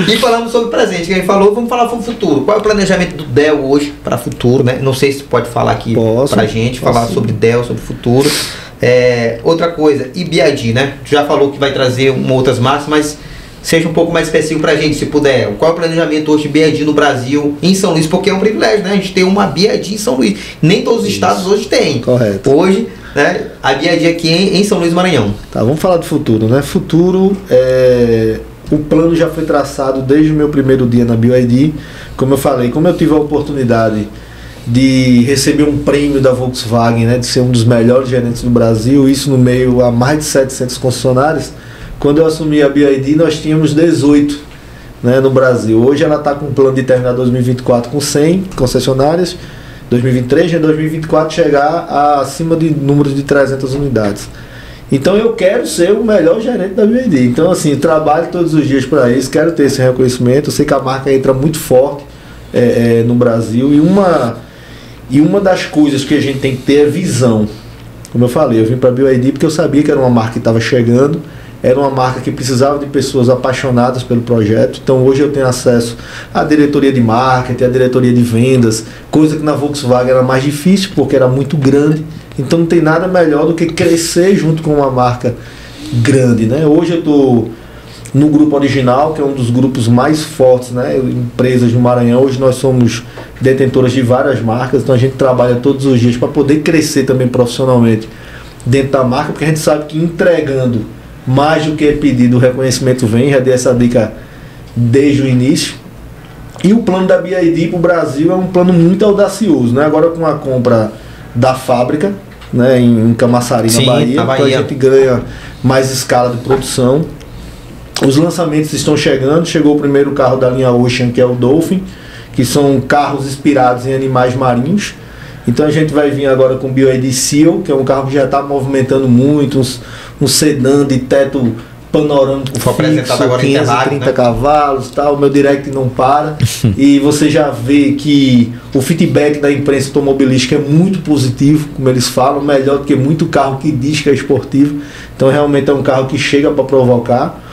E falamos sobre o presente, que a gente falou, vamos falar sobre o futuro. Qual é o planejamento do Del hoje para o futuro, né? Não sei se pode falar aqui pra gente, falar sobre Del, sobre o futuro. Outra coisa, e BYD, né? Tu já falou que vai trazer outras marcas, mas seja um pouco mais específico pra gente, se puder. Qual é o planejamento hoje de BYD no Brasil, em São Luís? Porque é um privilégio, né? A gente tem uma BYD em São Luís. Nem todos os estados hoje têm. Correto. Hoje, né, a BYD aqui em São Luís, Maranhão. Tá, vamos falar do futuro, né? Futuro, o plano já foi traçado desde o meu primeiro dia na BYD. Como eu falei, como eu tive a oportunidade de receber um prêmio da Volkswagen, né, de ser um dos melhores gerentes do Brasil, isso no meio a mais de 700 concessionários. Quando eu assumi a BYD, nós tínhamos 18, né, no Brasil. Hoje ela está com um plano de terminar 2024 com 100 concessionárias, 2023 e 2024 chegar acima de números de 300 unidades. Então eu quero ser o melhor gerente da BYD. Então assim, trabalho todos os dias para isso, quero ter esse reconhecimento. Eu sei que a marca entra muito forte no Brasil, e uma das coisas que a gente tem que ter é visão. Como eu falei, eu vim para a BYD porque eu sabia que era uma marca que estava chegando, era uma marca que precisava de pessoas apaixonadas pelo projeto. Então hoje eu tenho acesso à diretoria de marketing, à diretoria de vendas, coisa que na Volkswagen era mais difícil porque era muito grande. Então não tem nada melhor do que crescer junto com uma marca grande, né? Hoje eu estou no Grupo Original, que é um dos grupos mais fortes, né? Empresas no Maranhão. Hoje nós somos detentoras de várias marcas, então a gente trabalha todos os dias para poder crescer também profissionalmente dentro da marca, porque a gente sabe que entregando mais do que é pedido, o reconhecimento vem. Já dei essa dica desde o início. E o plano da BYD para o Brasil é um plano muito audacioso, né? Agora com a compra da fábrica, né, em Camaçari, na Bahia, então a gente ganha mais escala de produção. Os lançamentos estão chegando. Chegou o primeiro carro da linha Ocean, que é o Dolphin, que são carros inspirados em animais marinhos. Então a gente vai vir agora com o BYD Seal, que é um carro que já está movimentando muito, um sedã de teto panorâmico fixo, agora 530 cavalos, tal. O meu direct não para. E você já vê que o feedback da imprensa automobilística é muito positivo, como eles falam, melhor do que muito carro que diz que é esportivo. Então realmente é um carro que chega para provocar.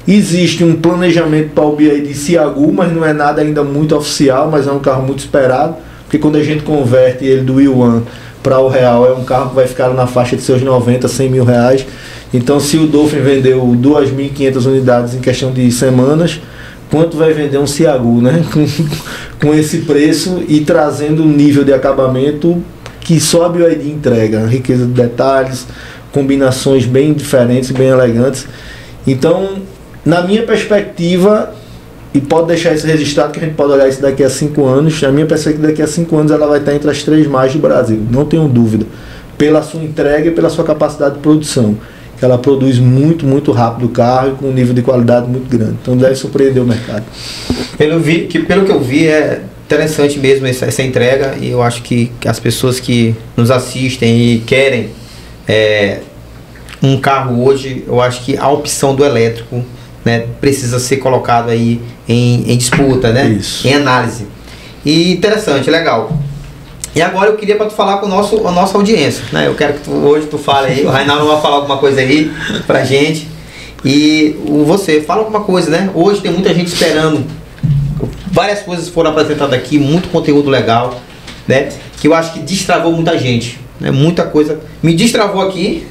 Existe um planejamento para o BYD Siagu, mas não é nada ainda muito oficial, mas é um carro muito esperado, porque quando a gente converte ele do Yuan para o real, é um carro que vai ficar na faixa de seus 90, 100 mil reais. Então se o Dolphin vendeu 2.500 unidades em questão de semanas, quanto vai vender um Siagu, né? com esse preço e trazendo um nível de acabamento que só a BYD entrega, riqueza de detalhes, combinações bem diferentes, bem elegantes. Então, na minha perspectiva, e pode deixar isso registrado que a gente pode olhar isso daqui a 5 anos, a minha perspectiva daqui a 5 anos ela vai estar entre as 3 mais do Brasil, não tenho dúvida, pela sua entrega e pela sua capacidade de produção. Ela produz muito, muito rápido o carro e com um nível de qualidade muito grande. Então deve surpreender o mercado. Pelo que eu vi, é interessante mesmo essa entrega, e eu acho que as pessoas que nos assistem e querem um carro hoje, eu acho que a opção do elétrico, né, precisa ser colocado aí em disputa, né? Isso. Em análise. E interessante, legal. E agora eu queria para tu falar com a nossa audiência, né? Eu quero que hoje tu fale aí, o Reinaldo vai falar alguma coisa aí pra gente. E você, fala alguma coisa, né? Hoje tem muita gente esperando. Várias coisas foram apresentadas aqui, muito conteúdo legal, né? Que eu acho que destravou muita gente. Né? Muita coisa me destravou aqui.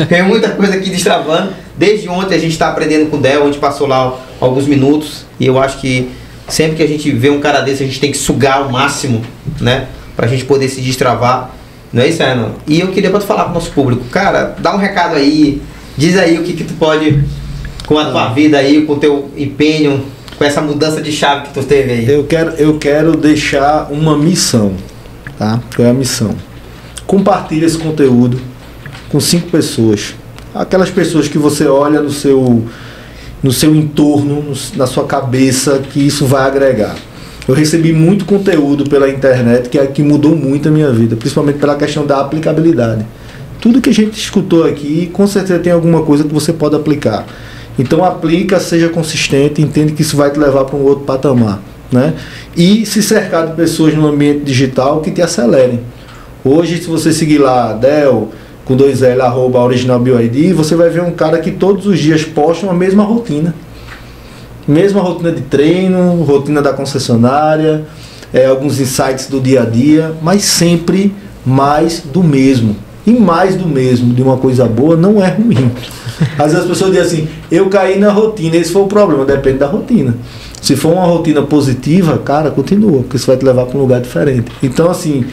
Tem muita coisa aqui destravando. Desde ontem a gente está aprendendo com o Del, a gente passou lá alguns minutos. E eu acho que sempre que a gente vê um cara desse, a gente tem que sugar ao máximo, né? Pra gente poder se destravar. Não é isso, Ana? E eu queria para tu falar pro nosso público, cara, dá um recado aí, diz aí o que tu pode, com a tua vida aí, com o teu empenho, com essa mudança de chave que tu teve aí. Eu quero deixar uma missão, tá? Qual é a missão? Compartilhe esse conteúdo com 5 pessoas. Aquelas pessoas que você olha no seu entorno, na sua cabeça, que isso vai agregar. Eu recebi muito conteúdo pela internet que mudou muito a minha vida, principalmente pela questão da aplicabilidade. Tudo que a gente escutou aqui, com certeza tem alguma coisa que você pode aplicar. Então aplica, seja consistente, entende que isso vai te levar para um outro patamar, né? E se cercar de pessoas no ambiente digital que te acelerem. Hoje, se você seguir lá, Del, com 2L, @originalBYD, você vai ver um cara que todos os dias posta a mesma rotina. Mesma rotina de treino, rotina da concessionária, alguns insights do dia a dia, mas sempre mais do mesmo. E mais do mesmo, de uma coisa boa, não é ruim. Às vezes as pessoas dizem assim, eu caí na rotina, esse foi o problema, depende da rotina. Se for uma rotina positiva, cara, continua, porque isso vai te levar para um lugar diferente. Então, assim,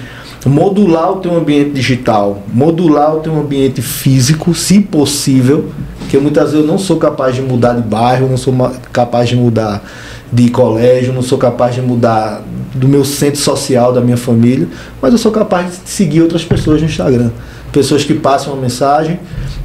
modular o teu ambiente digital, modular o teu ambiente físico, se possível, que muitas vezes eu não sou capaz de mudar de bairro, não sou capaz de mudar de colégio, não sou capaz de mudar do meu centro social, da minha família, mas eu sou capaz de seguir outras pessoas no Instagram, pessoas que passam uma mensagem,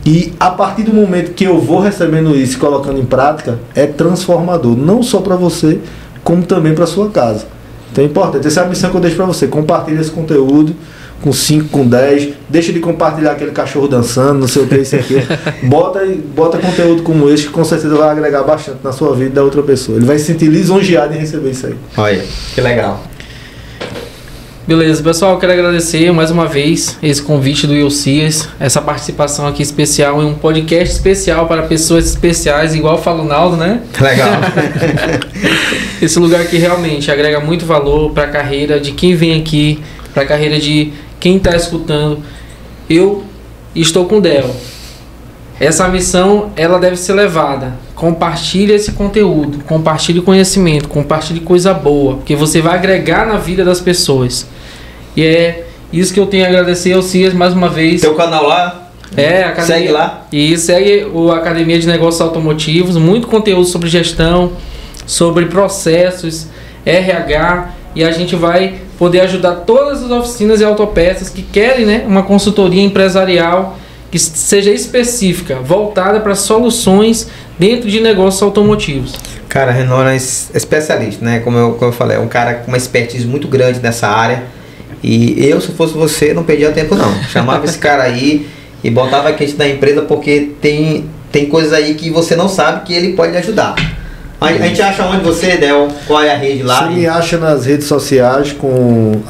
e a partir do momento que eu vou recebendo isso e colocando em prática, é transformador, não só para você, como também para sua casa. Então é importante, essa é a missão que eu deixo para você, compartilhe esse conteúdo com 5, com 10, deixa de compartilhar aquele cachorro dançando, não sei o que, isso aqui. Bota conteúdo como esse, que com certeza vai agregar bastante na sua vida da outra pessoa. Ele vai se sentir lisonjeado em receber isso aí. Olha, que legal. Beleza, pessoal, eu quero agradecer mais uma vez esse convite do Ilcias, essa participação aqui especial em um podcast especial para pessoas especiais, igual fala o Naldo, né? Legal. Esse lugar aqui realmente agrega muito valor para a carreira de quem vem aqui, para a carreira de quem está escutando. Eu estou com o Del. Essa missão, ela deve ser levada. Compartilhe esse conteúdo, compartilhe conhecimento, compartilhe coisa boa, porque você vai agregar na vida das pessoas. E é isso que eu tenho a agradecer ao Cias mais uma vez. Teu canal lá? Academia, segue lá. E segue o Academia de Negócios Automotivos, muito conteúdo sobre gestão, sobre processos, RH, e a gente vai poder ajudar todas as oficinas e autopeças que querem, né, uma consultoria empresarial que seja específica, voltada para soluções dentro de negócios automotivos. Cara, Renan é especialista, né? Como eu falei, é um cara com uma expertise muito grande nessa área. E eu, se fosse você, não perdia tempo não. Chamava esse cara aí e botava a quente da empresa, porque tem coisas aí que você não sabe que ele pode lhe ajudar. A gente acha onde você, Del? Qual é a rede lá? Você me acha nas redes sociais com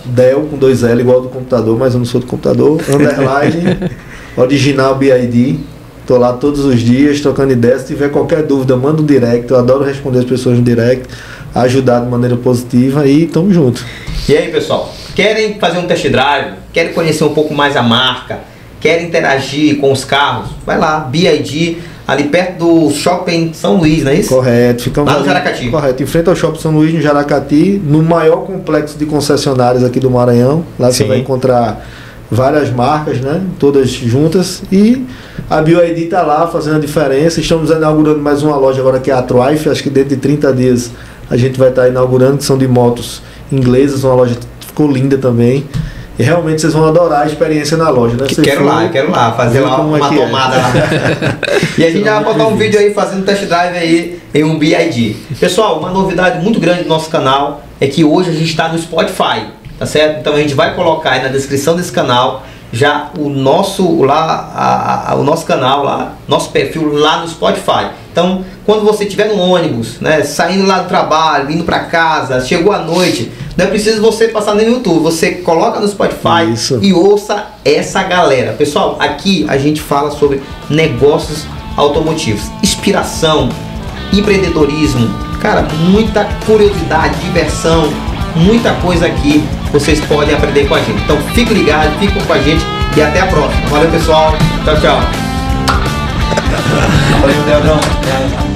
@Del com 2L, igual do computador, mas eu não sou do computador, _ original BID. Tô lá todos os dias trocando ideias. Se tiver qualquer dúvida, manda um direct. Eu adoro responder as pessoas no direct, ajudar de maneira positiva, e tamo junto. E aí, pessoal, querem fazer um test drive? Querem conhecer um pouco mais a marca? Querem interagir com os carros? Vai lá, BID, ali perto do Shopping São Luís, não é isso? Correto, ficamos lá no Jaracati. Correto, em frente ao Shopping São Luís, no Jaracati, no maior complexo de concessionários aqui do Maranhão. Lá você vai encontrar várias marcas, né? Todas juntas, e a BioID está lá fazendo a diferença. Estamos inaugurando mais uma loja agora, que é a Trife. Acho que dentro de 30 dias a gente vai estar inaugurando, que são de motos inglesas. Uma loja que ficou linda também. E realmente vocês vão adorar a experiência na loja, né? Quero lá, fazer lá uma tomada lá. E a gente já vai botar um vídeo aí fazendo test drive aí em um BID. Pessoal, uma novidade muito grande do nosso canal é que hoje a gente está no Spotify, tá certo? Então a gente vai colocar aí na descrição desse canal já o nosso canal lá, nosso perfil lá no Spotify. Então, quando você estiver no ônibus, né, saindo lá do trabalho, indo para casa, chegou à noite, não é preciso você passar no YouTube, você coloca no Spotify e ouça essa galera. Pessoal, aqui a gente fala sobre negócios automotivos, inspiração, empreendedorismo, cara, muita curiosidade, diversão, muita coisa aqui vocês podem aprender com a gente. Então fiquem ligados, fiquem com a gente e até a próxima. Valeu, pessoal. Tchau, tchau. Valeu, Deodão.